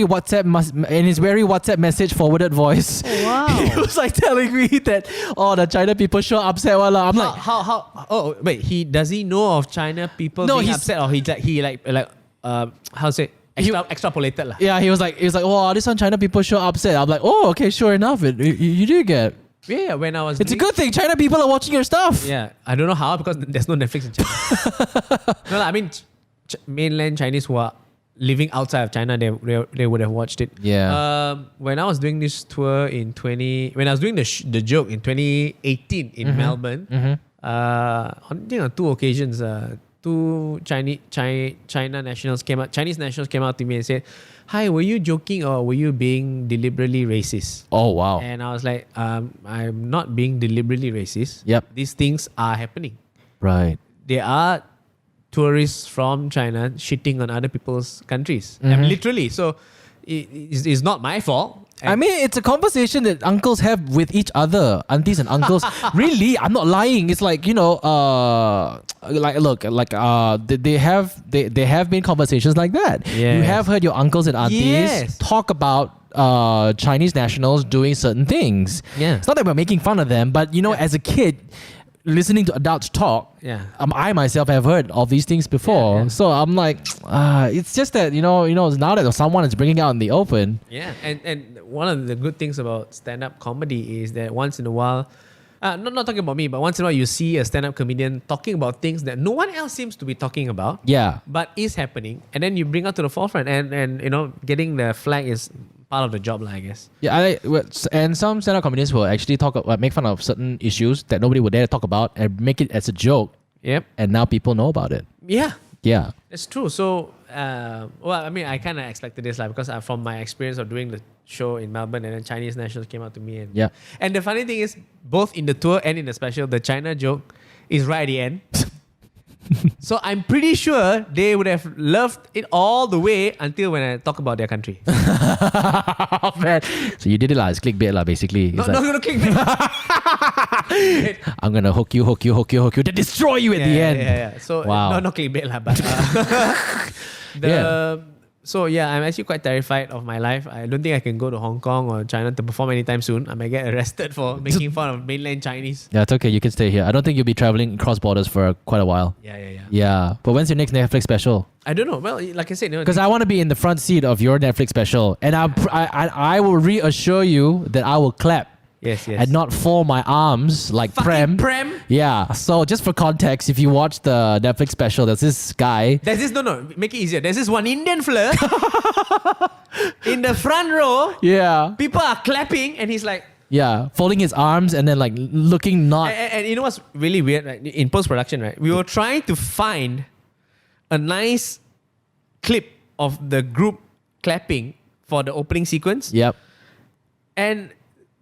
WhatsApp message forwarded voice. Oh, wow. He was like telling me that the China people sure upset. I'm like, how? Oh wait, does he know of China people being upset, or how to say? Extrapolated lah. Yeah, he was like, oh, this one China people sure upset. I'm like, oh, okay, sure enough, you do get. Yeah, when I was... It's a good thing. China people are watching your stuff. Yeah, I don't know how because there's no Netflix in China. No, I mean, mainland Chinese who are living outside of China, they would have watched it. Yeah. When I was doing this tour when I was doing the joke in 2018 in Melbourne, on 2 occasions, two China nationals Chinese nationals came out to me and said, "Hi, were you joking or were you being deliberately racist?" Oh, wow. And I was like, I'm not being deliberately racist. Yep. These things are happening. Right. There are tourists from China shitting on other people's countries. I mean, literally. So it's not my fault. I mean, it's a conversation that uncles have with each other, aunties and uncles. Really, I'm not lying. It's like, they have been conversations like that. Yes. You have heard your uncles and aunties talk about Chinese nationals doing certain things. Yeah. It's not that we're making fun of them, but as a kid, listening to adults talk, I myself have heard of these things before. Yeah. So I'm like, it's just that now that someone is bringing it out in the open. Yeah, and one of the good things about stand-up comedy is that once in a while, not talking about me, but once in a while you see a stand-up comedian talking about things that no one else seems to be talking about. Yeah. But is happening, and then you bring out to the forefront, and getting the flag is part of the job, I guess. Yeah, and some stand-up comedians will actually make fun of certain issues that nobody would dare to talk about and make it as a joke. Yep. And now people know about it. Yeah. Yeah. It's true. So, I kind of expected this, because from my experience of doing the show in Melbourne, and then Chinese nationals came out to me. And the funny thing is, both in the tour and in the special, the China joke is right at the end. So I'm pretty sure they would have loved it all the way until when I talk about their country. Man. So you did it it's clickbait basically. Not gonna clickbait. I'm gonna hook you, then destroy you at the end. Yeah. So wow. No clickbait but So I'm actually quite terrified of my life. I don't think I can go to Hong Kong or China to perform anytime soon. I might get arrested for making fun of mainland Chinese. Yeah, it's okay. You can stay here. I don't think you'll be traveling cross borders for quite a while. Yeah. But when's your next Netflix special? I don't know. Well, like I said, because I want to be in the front seat of your Netflix special, and I will reassure you that I will clap. Yes. And not fold my arms like Prem. Yeah. So just for context, if you watch the Netflix special, there's this guy. Make it easier. There's this one Indian fella in the front row. Yeah. People are clapping and he's like, folding his arms and then like looking not. And you know what's really weird, right? In post-production, right? We were trying to find a nice clip of the group clapping for the opening sequence. Yep. And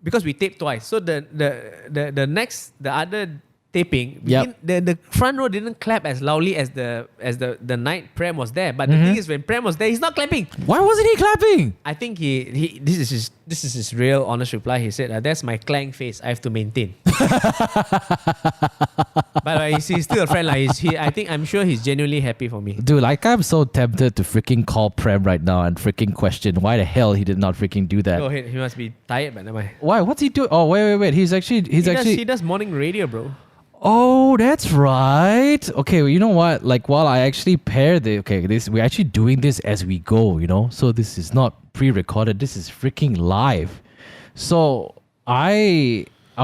because we taped twice, so the other taping, the front row didn't clap as loudly as the night Prem was there. But the thing is, when Prem was there, he's not clapping. Why wasn't he clapping? I think this is his real honest reply. He said, "That's my clang face. I have to maintain." But he's still a friend. I'm sure he's genuinely happy for me. Dude, I'm so tempted to freaking call Prem right now and freaking question why the hell he did not freaking do that. Go ahead. He must be tired, but never mind. Why? What's he doing? Oh, wait. He does morning radio, bro. Oh, that's right. Okay, well, you know what? While I actually pair we're actually doing this as we go, So this is not pre-recorded. This is freaking live. So are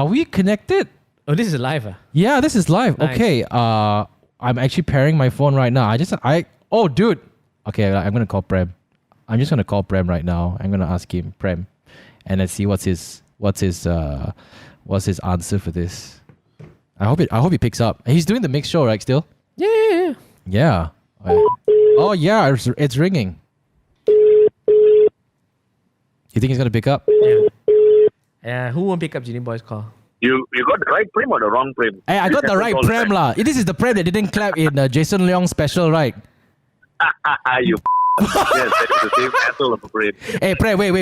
we connected? Oh, this is live. Yeah, this is live. Nice. Okay. I'm actually pairing my phone right now. Oh, dude. Okay, I'm gonna call Prem. I'm just gonna call Prem right now. I'm gonna ask him, Prem, and let's see what's his answer for this. I hope he picks up. He's doing the mix show, right? Still? Yeah. Oh yeah, it's ringing. You think he's gonna pick up? Yeah. Who won't pick up Genie Boy's call? You got the right Prem or the wrong Prem? Hey, I got the right Prem lah. This is the Prem that didn't clap in Jason Leong special, right? You yes, that is the same asshole of a Prem. Hey, Prem, wait.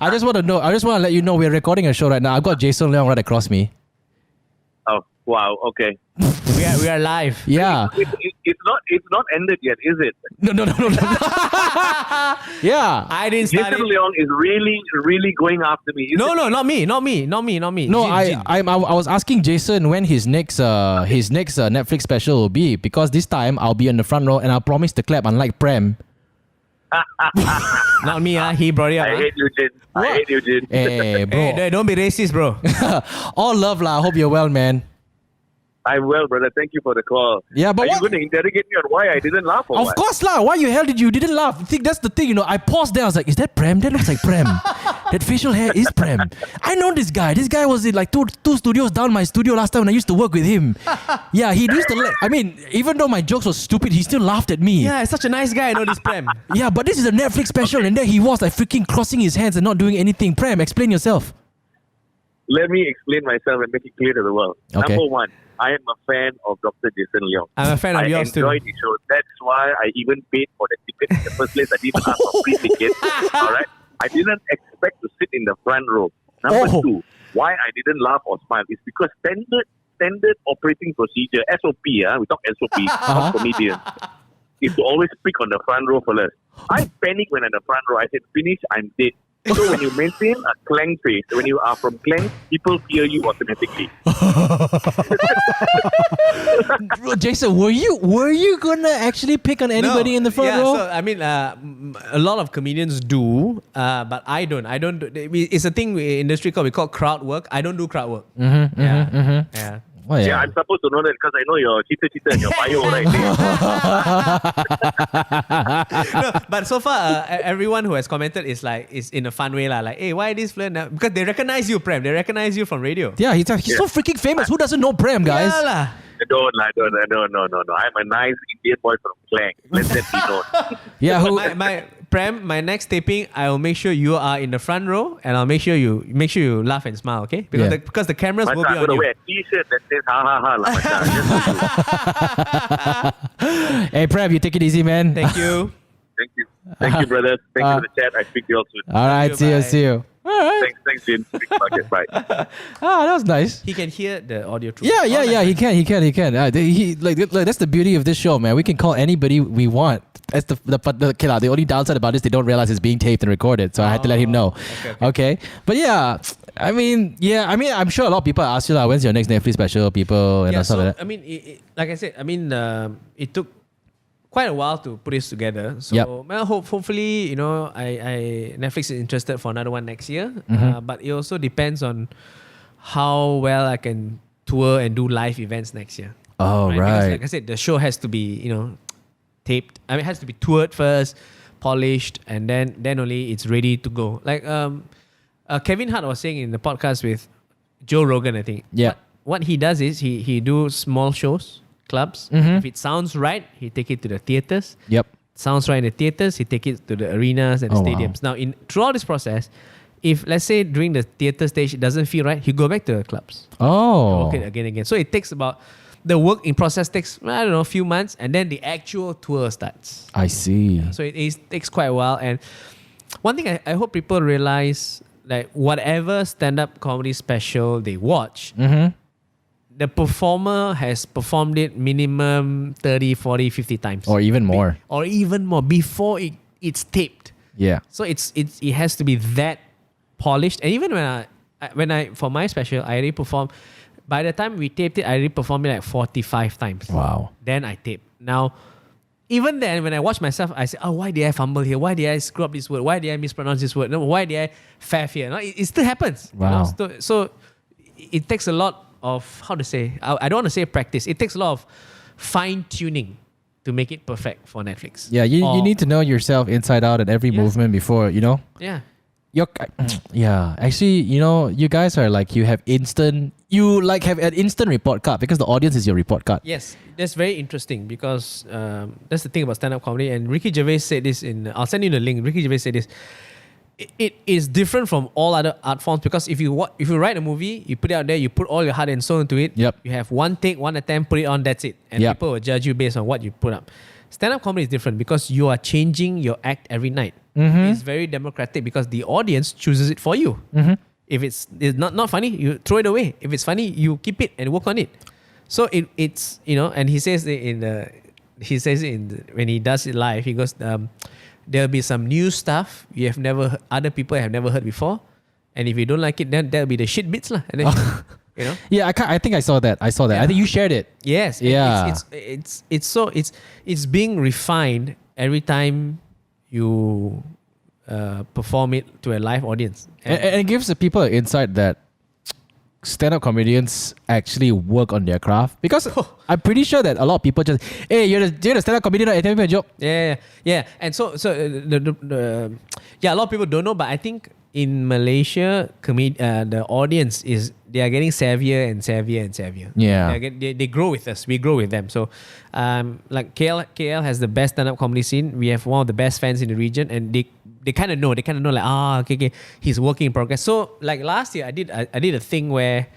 I just want to let you know we're recording a show right now. I've got Jason Leong right across me. Oh, wow, okay. We are live. Yeah. It's not ended yet, is it? No. Yeah. I didn't start Jason Leong is really, really going after me. No, not me. No, Jin. I was asking Jason when his next Netflix special will be, because this time I'll be in the front row and I'll promise to clap, unlike Prem. Not me, he brought it up. I hate you, Jin. Hey, bro. Hey, don't be racist, bro. All love lah. I hope you're well, man. I'm well, brother. Thank you for the call. Yeah, but Are you going to interrogate me on why I didn't laugh or Of what? course lah. Why you hell did you didn't laugh? I think that's the thing, I paused there. I was like, is that Prem? That looks like Prem. That facial hair is Prem. I know this guy. This guy was in like two studios down my studio last time when I used to work with him. Yeah, he used to. I mean, even though my jokes were stupid, he still laughed at me. Yeah, it's such a nice guy. I know this Prem. Yeah, but this is a Netflix special, and there he was like freaking crossing his hands and not doing anything. Prem, explain yourself. Let me explain myself and make it clear to the world. Okay. Number one, I am a fan of Dr. Jason Leong. I'm a fan of yours too. I enjoyed the show. That's why I even paid for the ticket in the first place. I didn't ask for free ticket. All right. I didn't expect to sit in the front row. Number two, why I didn't laugh or smile is because standard operating procedure, SOP, we talk SOP, not comedians, is to always pick on the front row first. I panic when I'm in the front row. I said, finish, I'm dead. So when you maintain a clang face, when you are from clang, people fear you automatically. Jason, were you gonna actually pick on anybody in the front row? So I mean, a lot of comedians do, but I don't. It's a thing in industry we call crowd work. I don't do crowd work. Yeah. Oh, Yeah, I'm supposed to know that because I know your cheater in your bio, right? No, but so far, everyone who has commented is in a fun way lah. Like, hey, why this flirt? Because they recognize you, Prem. They recognize you from radio. Yeah, he's so freaking famous. Who doesn't know Prem, guys? Yeah lah. No. I'm a nice Indian boy from Klang. Let that be known. Yeah, who? Prem, my next taping, I will make sure you are in the front row, and I'll make sure you laugh and smile, okay? Because the cameras will be I'm on going to you. wear a t-shirt that says ha ha ha. Hey, Prem, you take it easy, man. Thank you. Thank you, brothers. Thank you for the chat. I speak to you all soon. All right, see you. All right. Thanks, Jim. Okay, bye. That was nice. He can hear the audio through. Yeah. He can. That's the beauty of this show, man. We can call anybody we want. That's the only downside about this, they don't realize it's being taped and recorded. So I had to let him know. Okay. But yeah, I mean, I'm sure a lot of people ask you, when's your next Netflix special, people, and stuff like that. I mean, like I said, it took quite a while to put this together. So hopefully, I Netflix is interested for another one next year. But it also depends on how well I can tour and do live events next year. Oh, right. Because, like I said, the show has to be, taped. I mean, it has to be toured first, polished, and then only it's ready to go. Like Kevin Hart was saying in the podcast with Joe Rogan, I think. Yeah. What he does is he do small shows, clubs. If it sounds right, he take it to the theaters. Yep. Sounds right in the theaters, he take it to the arenas and the stadiums. Wow. Now, throughout this process, if let's say during the theater stage it doesn't feel right, he go back to the clubs. Oh. Okay, again. So it takes about the work in process takes, I don't know, a few months, and then the actual tour starts. I see. So it takes quite a while. And one thing I hope people realize, like whatever stand-up comedy special they watch, the performer has performed it minimum 30, 40, 50 times. Or even more. Before it's taped. Yeah. So it has to be that polished. And even when I for my special, I already performed. By the time we taped it, I already performed it like 45 times. Wow. Then I tape. Now, even then, when I watch myself, I say, why did I fumble here? Why did I screw up this word? Why did I mispronounce this word? No, why did I faff here? No, it still happens. Wow. So it takes a lot of, how to say, I don't want to say practice. It takes a lot of fine-tuning to make it perfect for Netflix. Yeah, you need to know yourself inside out at every movement before, Yeah. Actually, you guys are like, you have an instant report card because the audience is your report card. Yes, that's very interesting because that's the thing about stand-up comedy. And Ricky Gervais said this I'll send you the link. Ricky Gervais said this. It is different from all other art forms because if you write a movie, you put it out there, you put all your heart and soul into it. Yep. You have one take, one attempt, put it on, that's it. And people will judge you based on what you put up. Stand-up comedy is different because you are changing your act every night. It's very democratic because the audience chooses it for you. If it's not funny, you throw it away. If it's funny, you keep it and work on it. So it's and he says when he does it live, he goes, there'll be some new stuff other people have never heard before, and if you don't like it, then there'll be the shit bits lah. And then Yeah, I think I saw that. Yeah. I think you shared it. Yes. Yeah. It's being refined every time you perform it to a live audience. And it gives the people an insight that stand-up comedians actually work on their craft? Because I'm pretty sure that a lot of people just, hey, you're the stand-up comedian, right? Tell me a joke. Yeah. And so a lot of people don't know, but I think in Malaysia, the audience they are getting savvier and savvier and savvier. Yeah. They grow with us. We grow with them. So, like KL has the best stand-up comedy scene. We have one of the best fans in the region, and they kind of know. They kind of know like, okay, he's working in progress. So, like last year, I did a thing where,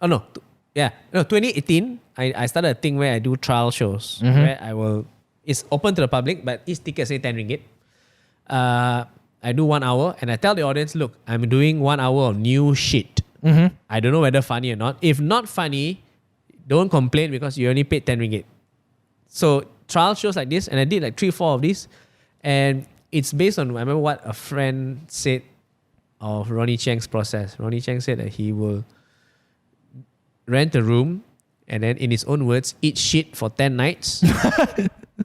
2018, I started a thing where I do trial shows where it's open to the public, but each ticket say 10 ringgit. I do 1 hour and I tell the audience, look, I'm doing 1 hour of new shit. I don't know whether funny or not. If not funny, don't complain because you only paid 10 ringgit. So trial shows like this, and I did like 3-4 of these, and it's based on, I remember what a friend said of Ronnie Cheng's process. Ronnie Cheng said that he will rent a room and then, in his own words, eat shit for 10 nights.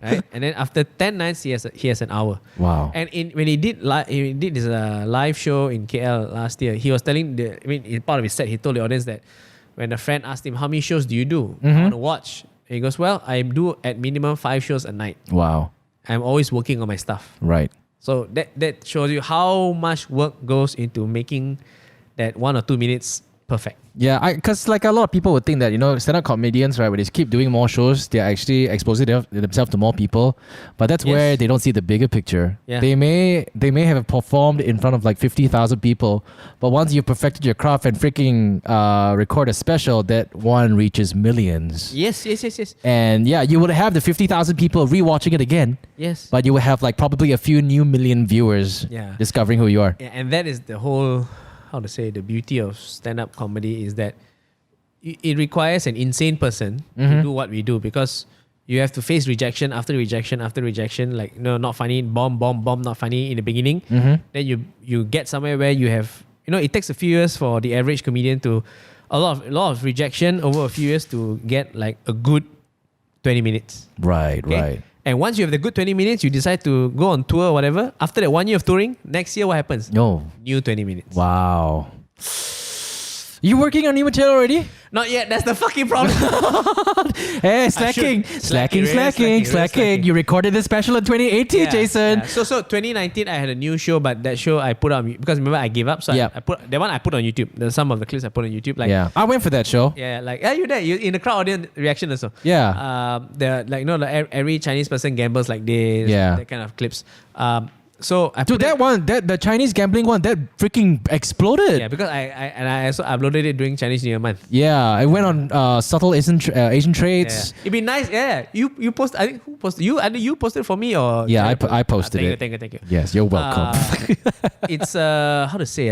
Right? And then after 10 nights, he has an hour. Wow. And when he did his live show in KL last year, he was telling in part of his set, he told the audience that when a friend asked him, how many shows do you do? I want to watch. And he goes, well, I do at minimum 5 shows a night. Wow. I'm always working on my stuff. Right. So that shows you how much work goes into making that 1 or 2 minutes perfect. Yeah, because like a lot of people would think that, stand-up comedians, right, when they keep doing more shows, they're actually exposing themselves to more people. But that's where they don't see the bigger picture. Yeah. They may have performed in front of like 50,000 people, but once you've perfected your craft and freaking record a special, that one reaches millions. Yes. And yeah, you would have the 50,000 people rewatching it again. Yes. But you will have like probably a few new million viewers discovering who you are. Yeah, and that is the whole, the beauty of stand-up comedy is that it requires an insane person to do what we do, because you have to face rejection after rejection after rejection. Like, not funny, bomb, not funny in the beginning. Then you get somewhere where you have, it takes a few years for the average comedian to, a lot of rejection over a few years to get like a good 20 minutes. Right. And once you have the good 20 minutes, you decide to go on tour or whatever. After that 1 year of touring, next year what happens? New 20 minutes. Wow. You working on new material already? Not yet. That's the fucking problem. Hey, slacking. You recorded this special in 2018, Jason. Yeah. So 2019, I had a new show, but that show I put on, because remember I gave up. So I put on YouTube. Some of the clips I put on YouTube. Like, I went for that show. Yeah, like, you there. You in the crowd audience reaction also. Yeah. Every Chinese person gambles like this. Yeah. That kind of clips. So the Chinese gambling one, that freaking exploded. Yeah, because I also uploaded it during Chinese New Year month. Yeah, I went on subtle Asian trades. It'd be nice. Yeah, you post. I think who posted you? I think you posted for me or I posted it. Thank you. Yes, you're welcome. It's how to say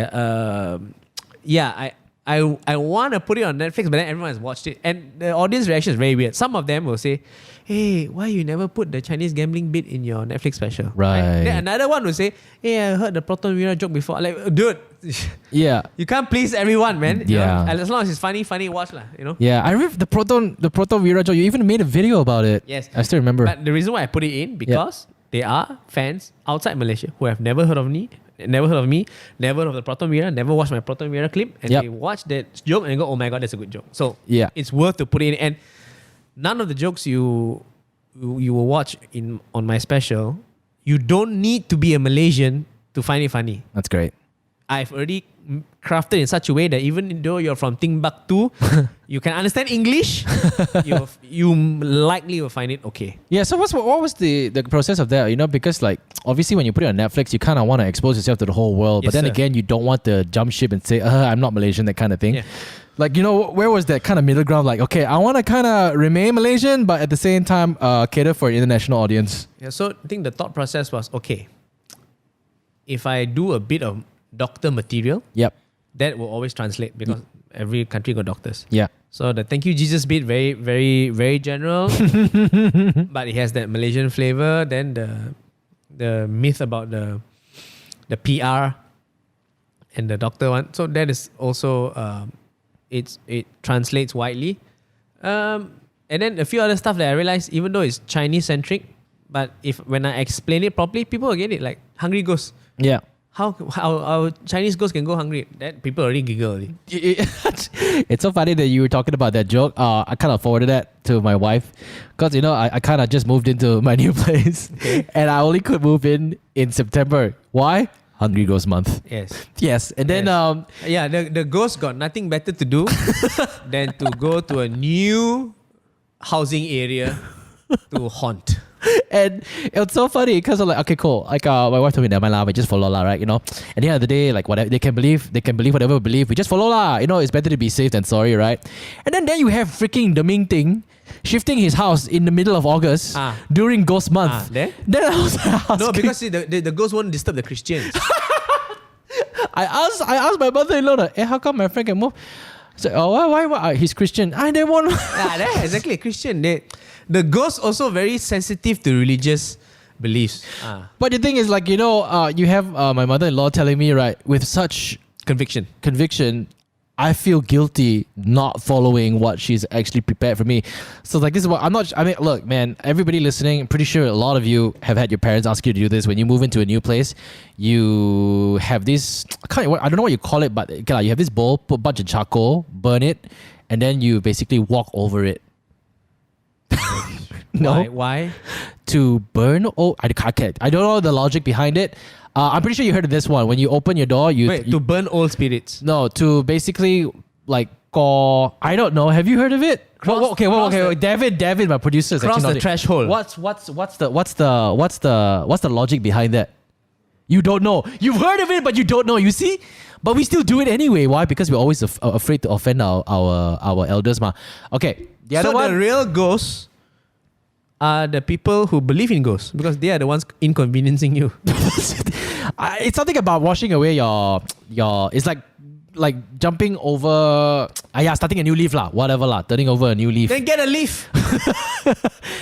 I want to put it on Netflix, but then everyone has watched it, and the audience reaction is very weird. Some of them will say, hey, why you never put the Chinese gambling bit in your Netflix special? Right. Then another one will say, hey, I heard the Proton Vira joke before. Like, dude, you can't please everyone, man. Yeah. As long as it's funny, watch lah. Yeah, I remember the Proton Vira joke. You even made a video about it. Yes. I still remember. But the reason why I put it in, because there are fans outside Malaysia who have never heard of me, never heard of the Proton Vira, never watched my Proton Vira clip, and they watch that joke and go, oh my god, that's a good joke. So it's worth to put it in. And none of the jokes you will watch on my special, you don't need to be a Malaysian to find it funny. That's great. I've already crafted in such a way that even though you're from Timbuktu, you can understand English, you likely will find it okay. Yeah, so what was the process of that? Because like obviously when you put it on Netflix, you kind of want to expose yourself to the whole world, but then again, you don't want to jump ship and say, I'm not Malaysian, that kind of thing. Yeah. Like, where was that kind of middle ground? Like, okay, I want to kind of remain Malaysian, but at the same time, cater for an international audience. Yeah, so I think the thought process was, okay, if I do a bit of doctor material, that will always translate because every country got doctors. Yeah. So the thank you Jesus bit, very, very, very general, but it has that Malaysian flavor. Then the myth about the PR and the doctor one. So that is also it translates widely. And then a few other stuff that I realized, even though it's Chinese centric, but when I explain it properly, people will get it. Like Hungry Ghost. Yeah. How our Chinese ghosts can go hungry? That people already giggle already. It's so funny that you were talking about that joke. I kind of forwarded that to my wife because I kind of just moved into my new place, and I only could move in September. Why? Hungry Ghost Month. Yes, and then the ghost got nothing better to do than to go to a new housing area to haunt. And it was so funny because I'm like, okay, cool. Like my wife told me that my love, I just follow lah, right? At the end of the day, like whatever they can believe whatever we believe. We just follow lah. It's better to be safe than sorry, right? And then you have freaking the Ming Ting shifting his house in the middle of August during Ghost Month. Then I was asking, no, because the ghost won't disturb the Christians. I asked my mother-in-law, how come my friend can move? So, why? He's Christian. They won't. Exactly, Christian. The ghosts also very sensitive to religious beliefs. But the thing is, like, you have my mother-in-law telling me, right, with such conviction, I feel guilty not following what she's actually prepared for me. So this is what look, man, everybody listening, I'm pretty sure a lot of you have had your parents ask you to do this. When you move into a new place, you have this, I don't know what you call it, but you have this bowl, put a bunch of charcoal, burn it, and then you basically walk over it. No. Why? To burn? Oh, I don't know the logic behind it. I'm pretty sure you heard of this one. When you open your door, to burn old spirits. No, to basically call. I don't know. Have you heard of it? Okay. David, my producer, is cross actually the threshold. What's the logic behind that? You don't know. You've heard of it, but you don't know. You see, but we still do it anyway. Why? Because we're always afraid to offend our elders, ma. Okay. The real ghosts are the people who believe in ghosts because they are the ones inconveniencing you. It's something about washing away your. It's like jumping over. Starting a new leaf lah. Whatever lah. Turning over a new leaf. Then get a leaf.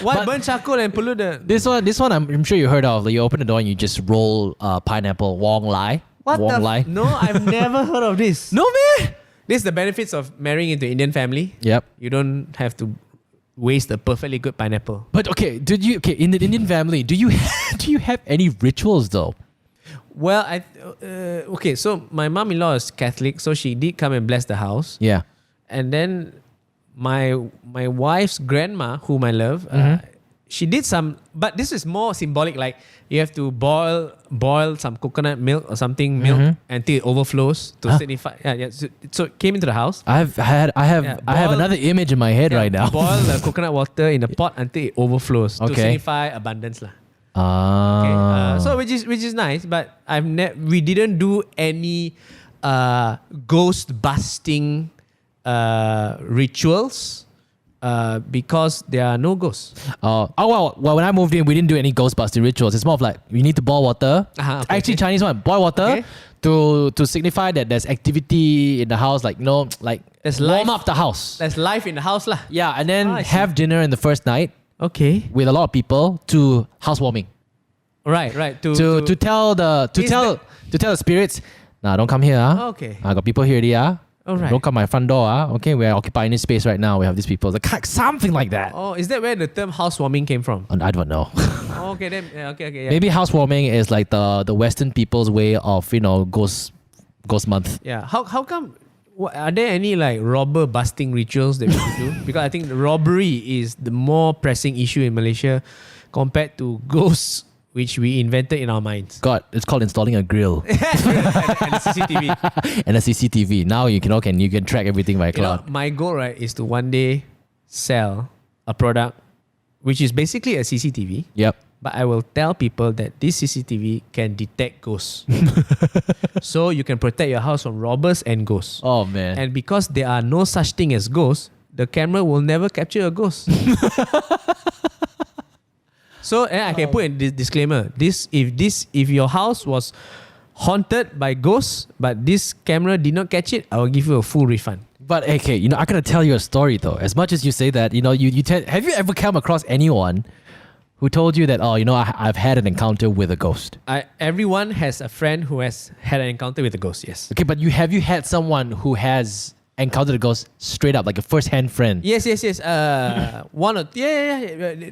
Why burn charcoal and pollute the? This one I'm sure you heard of. Like you open the door and you just roll pineapple. Wong Lai. Lai. No, I've never heard of this. No man. This is the benefits of marrying into Indian family. Yep. You don't have to waste a perfectly good pineapple. But in the Indian family, do you have any rituals though? Well, so my mom-in-law is Catholic, so she did come and bless the house. Yeah. And then my wife's grandma, whom I love, she did some, but this is more symbolic. Like you have to boil some coconut milk or something, milk until it overflows to signify. So it came into the house. I have another image in my head right now. Boil the coconut water in the pot until it overflows to signify abundance, lah. So which is nice, but we didn't do any ghost busting rituals. Because there are no ghosts. Well, when I moved in, we didn't do any ghostbusting rituals. It's more of like we need to boil water. Chinese one, boil water to signify that there's activity in the house, like there's warm life, up the house. There's life in the house lah. Yeah, and then have dinner in the first night. Okay. With a lot of people to housewarming. Right. To tell the spirits, nah, don't come here. Okay. I got people here already. All right. Don't come my front door. Okay, we're occupying this space right now. We have these people. Something like that. Oh, is that where the term housewarming came from? I don't know. Okay, then. Okay. Yeah. Maybe housewarming is like the Western people's way of ghost month. Yeah. How come? Are there any like robber busting rituals that we should do? Because I think the robbery is the more pressing issue in Malaysia compared to ghosts, which we invented in our minds. God, it's called installing a grill and a CCTV. And a CCTV. Now you can track everything by cloud. My goal, right, is to one day sell a product which is basically a CCTV. Yep. But I will tell people that this CCTV can detect ghosts. So you can protect your house from robbers and ghosts. Oh man. And because there are no such thing as ghosts, the camera will never capture a ghost. So I can put in this disclaimer. If your house was haunted by ghosts, but this camera did not catch it, I will give you a full refund. But okay, I gotta tell you a story though. As much as you say that, have you ever come across anyone who told you that, I've had an encounter with a ghost? Everyone has a friend who has had an encounter with a ghost, yes. Okay, but have you had someone who has encountered a ghost straight up, like a first-hand friend? Yes. One or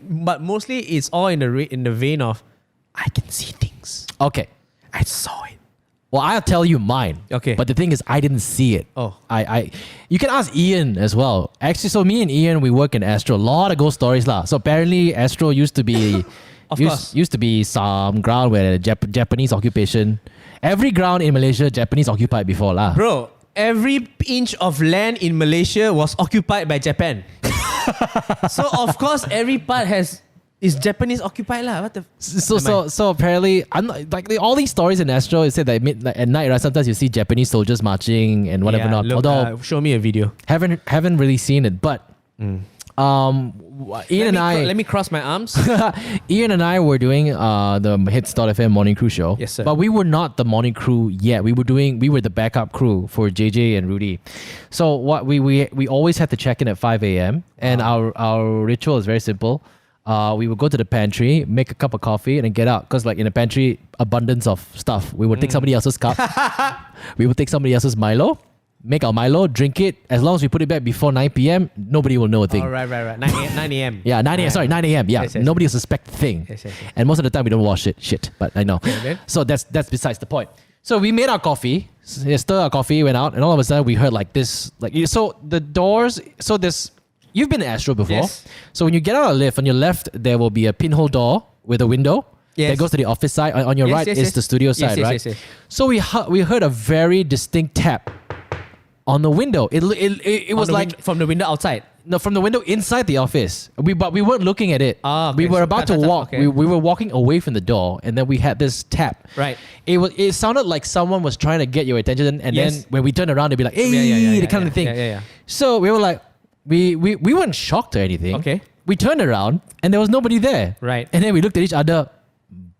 but mostly it's all in the vein of I can see things. Okay. I saw it. Well, I'll tell you mine. Okay. But the thing is, I didn't see it. Oh. You can ask Ian as well. Actually, so me and Ian, we work in Astro. A lot of ghost stories lah. So apparently, Astro used to be, used to be some ground where Japanese occupation. Every ground in Malaysia, Japanese occupied before lah. Bro, every inch of land in Malaysia was occupied by Japan. So of course, every part is Japanese occupied lah. What the? So apparently, I'm not, like all these stories in Astro, it said that at night, right? Sometimes you see Japanese soldiers marching and whatever not. Look, although show me a video. haven't really seen it, but Ian let me cross my arms. Ian and I were doing the Hits.fm morning crew show. Yes, sir. But we were not the morning crew yet. We were the backup crew for JJ and Rudy. So what we always had to check in at 5 a.m. and our ritual is very simple. We would go to the pantry, make a cup of coffee, and then get out. Because like in the pantry, abundance of stuff. We would take somebody else's cup. We would take somebody else's Milo, make our Milo, drink it. As long as we put it back before 9 p.m., nobody will know a thing. Oh, right. 9 a.m. Yeah, 9 a.m. Sorry, 9 a.m. Yeah, Yes. nobody will suspect a thing. Yes. And most of the time, we don't wash it. Shit, but I know. Okay. So that's besides the point. So we made our coffee, stir our coffee, went out, and all of a sudden we heard like this. So the doors, so this... You've been to Astro before. Yes. So when you get out of the lift, on your left, there will be a pinhole door with a window. Yes. That goes to the office side. On your right is the studio side, right? Yes. So we heard a very distinct tap on the window. It was like... from the window outside. No, from the window inside the office. But we weren't looking at it. Ah, okay. We were So about to tap, walk. okay. We were walking away from the door, and then we had this tap. Right. It sounded like someone was trying to get your attention, and Yes. then when we turned around, they'd be like, "Hey," Yeah, the kind of thing. Yeah. So we were like, we weren't shocked or anything. Okay. We turned around, and there was nobody there. Right. And then we looked at each other.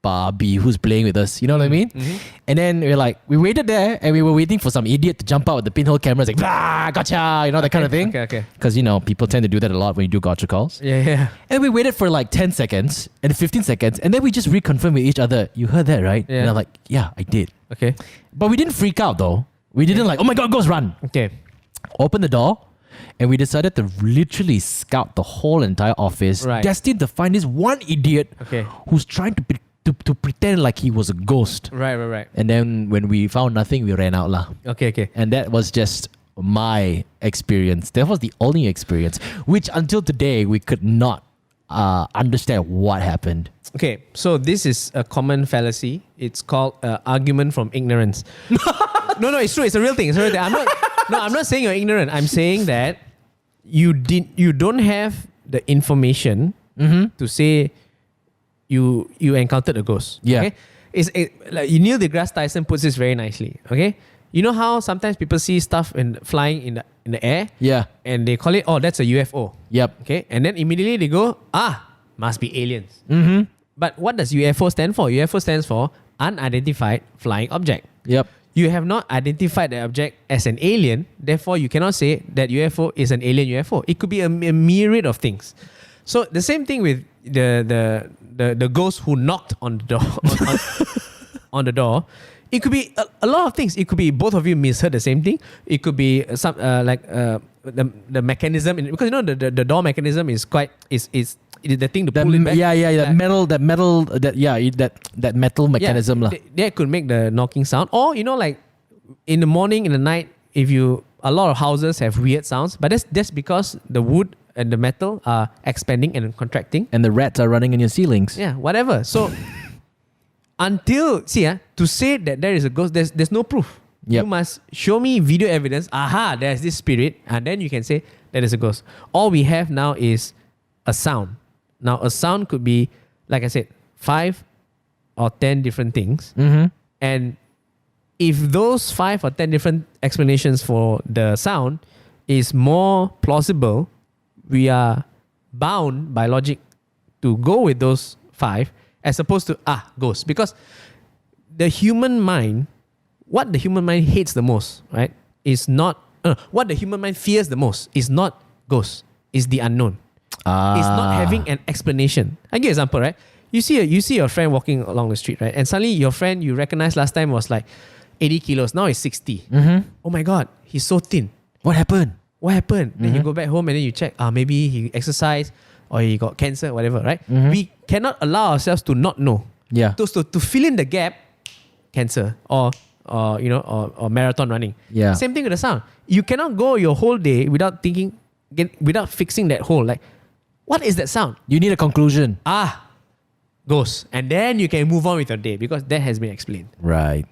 Barbie, who's playing with us? You know what I mean? Mm-hmm. And then we waited there, and we were waiting for some idiot to jump out with the pinhole cameras, like, "Blah, gotcha," you know, that kind of thing. Okay. Because, people tend to do that a lot when you do gotcha calls. Yeah. And we waited for like 10 seconds and 15 seconds, and then we just reconfirmed with each other, "You heard that, right?" Yeah. And I'm like, "Yeah, I did." Okay. But we didn't freak out though. We didn't like, "Oh my God, ghost, run." Okay. Open the door, and we decided to literally scout the whole entire office, Right. destined to find this one idiot Okay. who's trying to pretend like he was a ghost. Right. And then when we found nothing, we ran out lah. Okay. And that was just my experience. That was the only experience, which until today we could not understand what happened. Okay, so this is a common fallacy. It's called argument from ignorance. No, it's true. It's a real thing. I'm not saying you're ignorant. I'm saying that you don't have the information to say you encountered a ghost. Yeah. Okay? Like Neil deGrasse Tyson puts this very nicely. Okay, you know how sometimes people see stuff flying in the air. Yeah. And they call it, oh, that's a UFO. Yep. Okay, and then immediately they go, must be aliens. Mm-hmm. But what does UFO stand for? UFO stands for unidentified flying object. Yep. You have not identified the object as an alien, therefore you cannot say that UFO is an alien UFO. It could be a myriad of things. So the same thing with the ghost who knocked on the door on the door. It could be a lot of things. It could be both of you misheard the same thing. It could be some the mechanism because the door mechanism is the thing to pull it back. That metal mechanism lah. That could make the knocking sound. Or like in the morning, in the night, a lot of houses have weird sounds, but that's because the wood and the metal are expanding and contracting. And the rats are running in your ceilings. Yeah, whatever. So to say that there is a ghost, there's no proof. Yep. You must show me video evidence. There's this spirit, and then you can say that is a ghost. All we have now is a sound. Now, a sound could be, like I said, 5 or 10 different things. Mm-hmm. And if those 5 or 10 different explanations for the sound is more plausible, we are bound by logic to go with those 5 as opposed to ghosts. Because the human mind, what the human mind hates the most, right, is not what the human mind fears the most is not ghosts, is the unknown. It's not having an explanation. I give you an example, right? You see your friend walking along the street, right? And suddenly your friend you recognize last time was like 80 kilos. Now he's 60. Mm-hmm. Oh my God, he's so thin. What happened? Mm-hmm. Then you go back home and then you check, maybe he exercised or he got cancer, whatever, right? Mm-hmm. We cannot allow ourselves to not know. Yeah. To fill in the gap, cancer or or marathon running. Yeah. Same thing with the sound. You cannot go your whole day without thinking, without fixing that hole. Like, what is that sound? You need a conclusion. Ghost. And then you can move on with your day because that has been explained. Right.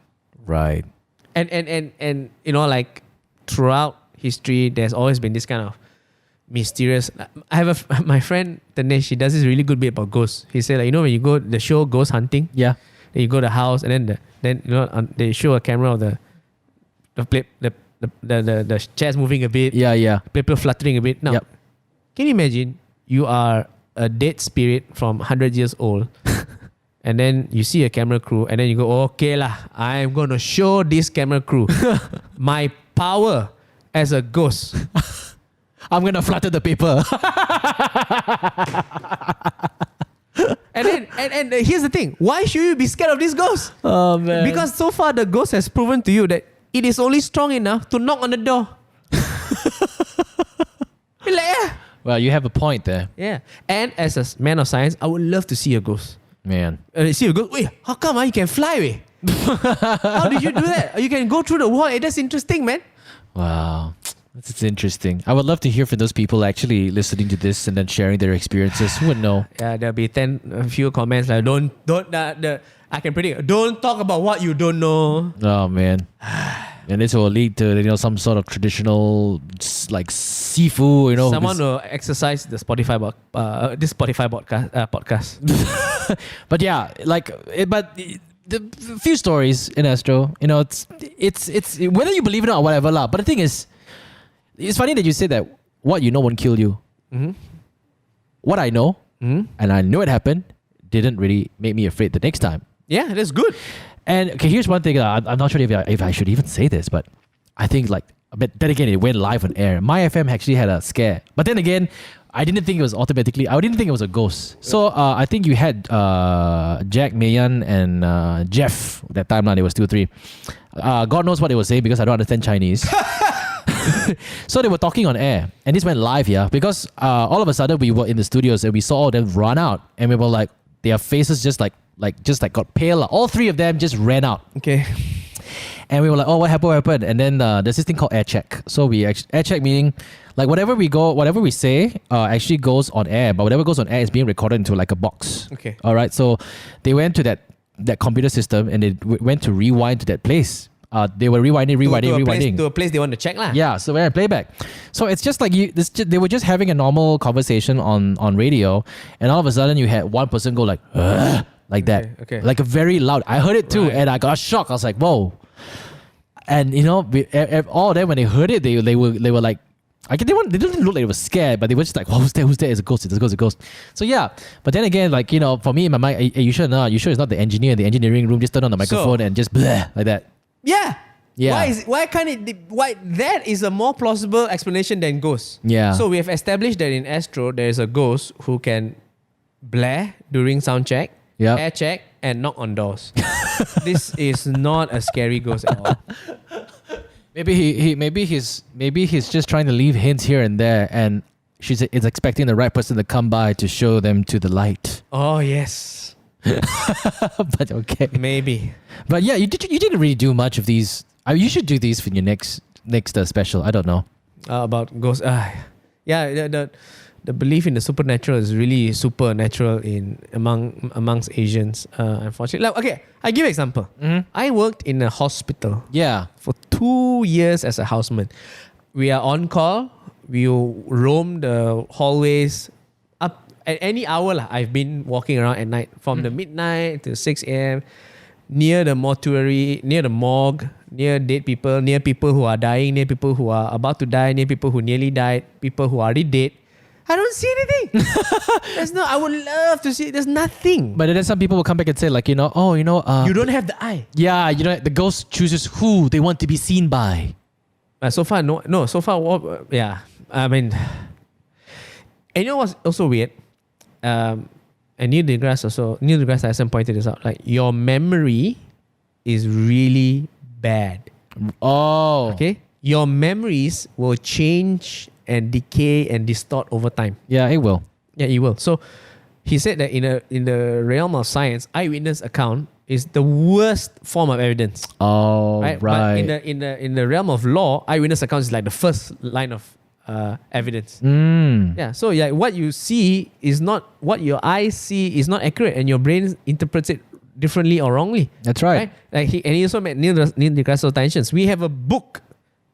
And like throughout history, there's always been this kind of mysterious. I have my friend Tanesh. She does this really good bit about ghosts. He said, like, when you go the show Ghost Hunting, Yeah. then you go to the house, and then they show a camera of the chairs moving a bit, Yeah. people fluttering a bit. Now, Yep. can you imagine you are a dead spirit from 100 years old, and then you see a camera crew, and then you go, okay lah, I am going to show this camera crew my power as a ghost. I'm gonna flutter the paper. And here's the thing. Why should you be scared of this ghost? Oh man. Because so far the ghost has proven to you that it is only strong enough to knock on the door. You're like, yeah. Well, you have a point there. Yeah. And as a man of science, I would love to see a ghost. Man. See a ghost. Wait, how come you can fly? Wait? How did you do that? You can go through the wall. That's interesting, man. Wow. It's interesting. I would love to hear from those people actually listening to this and then sharing their experiences. Who would know? Yeah, there'll be a few comments like, I can predict, don't talk about what you don't know. Oh man. And this will lead to some sort of traditional like sifu, Someone will exercise the Spotify this Spotify podcast. But yeah, the few stories in Astro, it's whether you believe it or whatever lah. But the thing is, it's funny that you said that what you know won't kill you. Mm-hmm. What I know, and I know it happened, didn't really make me afraid the next time. Yeah, that's good. And okay, here's one thing. I'm not sure if I should even say this, but I think but then again, it went live on air. My FM actually had a scare, but then again, I didn't think it was I didn't think it was a ghost. So I think you had Jack, Mayan, and Jeff that time. There was 2 or 3. God knows what they were saying because I don't understand Chinese. So they were talking on air, and this went live, because all of a sudden we were in the studios and we saw all of them run out, and we were like, their faces just got pale. All 3 of them just ran out. Okay. And we were like, oh, what happened? And then there's this thing called air check. So air check meaning like whatever we say actually goes on air, but whatever goes on air is being recorded into like a box. Okay. All right. So they went to that computer system and they went to rewind to that place. They were rewinding to a place they want to check lah. Yeah, so we're playback. So it's just like they were just having a normal conversation on radio, and all of a sudden you had one person go like that, okay. Like a very loud. I heard it too, Right. and I got shocked. I was like, whoa. And all of them when they heard it, they were like, they didn't look like they were scared, but they were just like, who's there? It's a ghost. It's a ghost. So yeah, but then again, for me in my mind, are you sure not? You sure it's not the engineer in the engineering room just turn on the microphone and just blah like that? Yeah. Yeah. Why that is a more plausible explanation than ghosts. Yeah. So we have established that in Astro there is a ghost who can blare during sound check, Yep. air check, and knock on doors. This is not a scary ghost at all. Maybe he's just trying to leave hints here and there, and is expecting the right person to come by to show them to the light. Oh yes. But okay. Maybe. But yeah, you didn't really do much of these. You should do these for your next special. I don't know. About ghosts. Yeah, the belief in the supernatural is really supernatural amongst Asians. Unfortunately, okay, I give you an example. Mm-hmm. I worked in a hospital. Yeah. For 2 years as a houseman. We are on call. We roam the hallways up at any hour. I've been walking around at night from the midnight to 6 a.m. near the mortuary, near the morgue, near dead people, near people who are dying, near people who are about to die, near people who nearly died, people who are already dead. I don't see anything. I would love to see. There's nothing. But then some people will come back and say you don't have the eye. Yeah, the ghost chooses who they want to be seen by. So far, no. So far, yeah. I mean, and you know what's also weird? And Neil deGrasse Tyson pointed this out. Like, your memory is really bad. Oh. Okay? Your memories will change and decay and distort over time. Yeah, it will. Yeah, it will. So he said that in the realm of science, eyewitness account is the worst form of evidence. Oh, right. But in the realm of law, eyewitness accounts is like the first line of evidence. Yeah. So yeah, what you see is not what your eyes see is not accurate, and your brain interprets it differently or wrongly. That's right. Like he also made Neil deGrasse Tyson. We have a book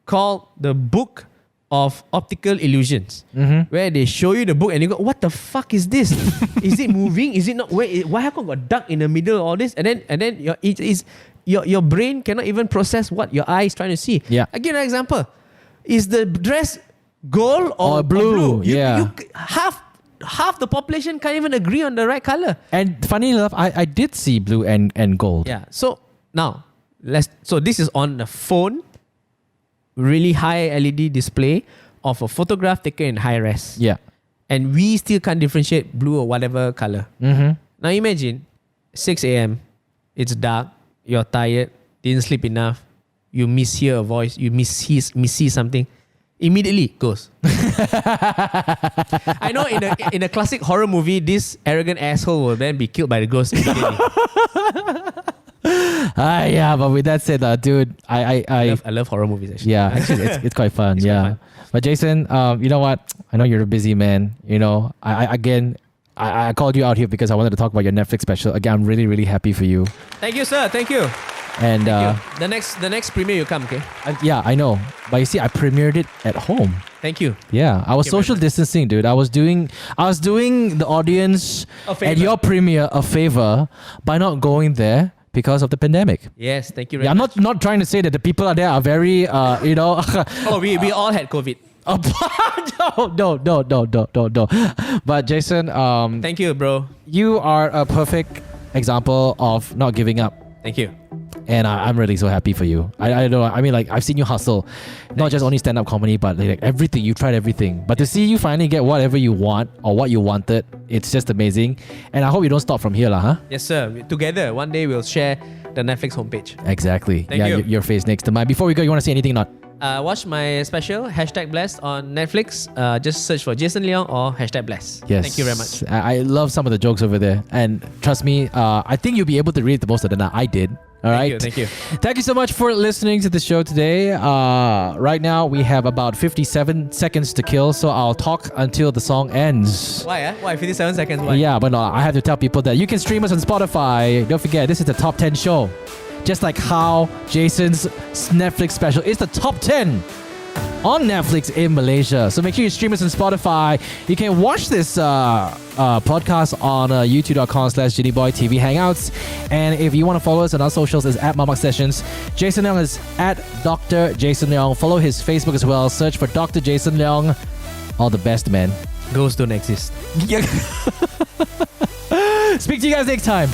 called The Book of Optical Illusions, where they show you the book and you go, what the fuck is this? Is it moving? Is it not? Why have got duck in the middle of all this? And then your brain cannot even process what your eye is trying to see. Yeah. I give an example. Is the dress gold or blue? You half the population can't even agree on the right color. And funny enough, I did see blue and gold. Yeah. So now so this is on the phone, really high LED display of a photograph taken in high res. Yeah. And we still can't differentiate blue or whatever color. Now imagine 6 a.m. It's dark, you're tired, didn't sleep enough, you mishear a voice, you missee something. Immediately goes. I know in a classic horror movie, this arrogant asshole will then be killed by the ghost immediately. Yeah, but with that said, dude, I love horror movies actually. Yeah, actually, it's quite fun. It's quite fun. But Jason, you know what? I know you're a busy man. You know, I called you out here because I wanted to talk about your Netflix special. Again, I'm really, really happy for you. Thank you, sir. Thank you. And the next premiere you come, okay? Yeah, I know. But you see, I premiered it at home. Thank you. Yeah, I was social distancing, dude. I was doing the audience at your premiere a favor by not going there because of the pandemic. Yes, thank you very I'm much. not trying to say that the people out there are very, you know. Oh, we all had COVID. No. But Jason, thank you, bro. You are a perfect example of not giving up. Thank you. And I'm really so happy for you. I don't know. I mean, like, I've seen you hustle, not just only stand-up comedy, but like everything. You tried everything. But to see you finally get whatever you want or what you wanted, it's just amazing. And I hope you don't stop from here, huh? Yes, sir. Together, one day we'll share the Netflix homepage. Exactly. Thank you. Your face next to mine. Before we go, you want to say anything or not? Watch my special, #Blessed on Netflix. Just search for Jason Leong or #Blessed. Yes. Thank you very much. I love some of the jokes over there. And trust me, I think you'll be able to read the most of them. I did. All right. Thank you. Thank you so much for listening to the show today. Right now, we have about 57 seconds to kill, so I'll talk until the song ends. Why? Why 57 seconds? Why? Yeah, but no, I have to tell people that you can stream us on Spotify. Don't forget, this is the top 10 show. Just like how Jason's Netflix special is the top 10 on Netflix in Malaysia. So make sure you stream us on Spotify. You can watch this podcast on youtube.com/JinnyBoyTV Hangouts. And if you want to follow us on our socials, is at Mamak Sessions. Jason Leong is at Dr Jason Leong. Follow his Facebook as well. Search for Dr Jason Leong. All the best, man. Ghosts don't exist. Speak to you guys next time.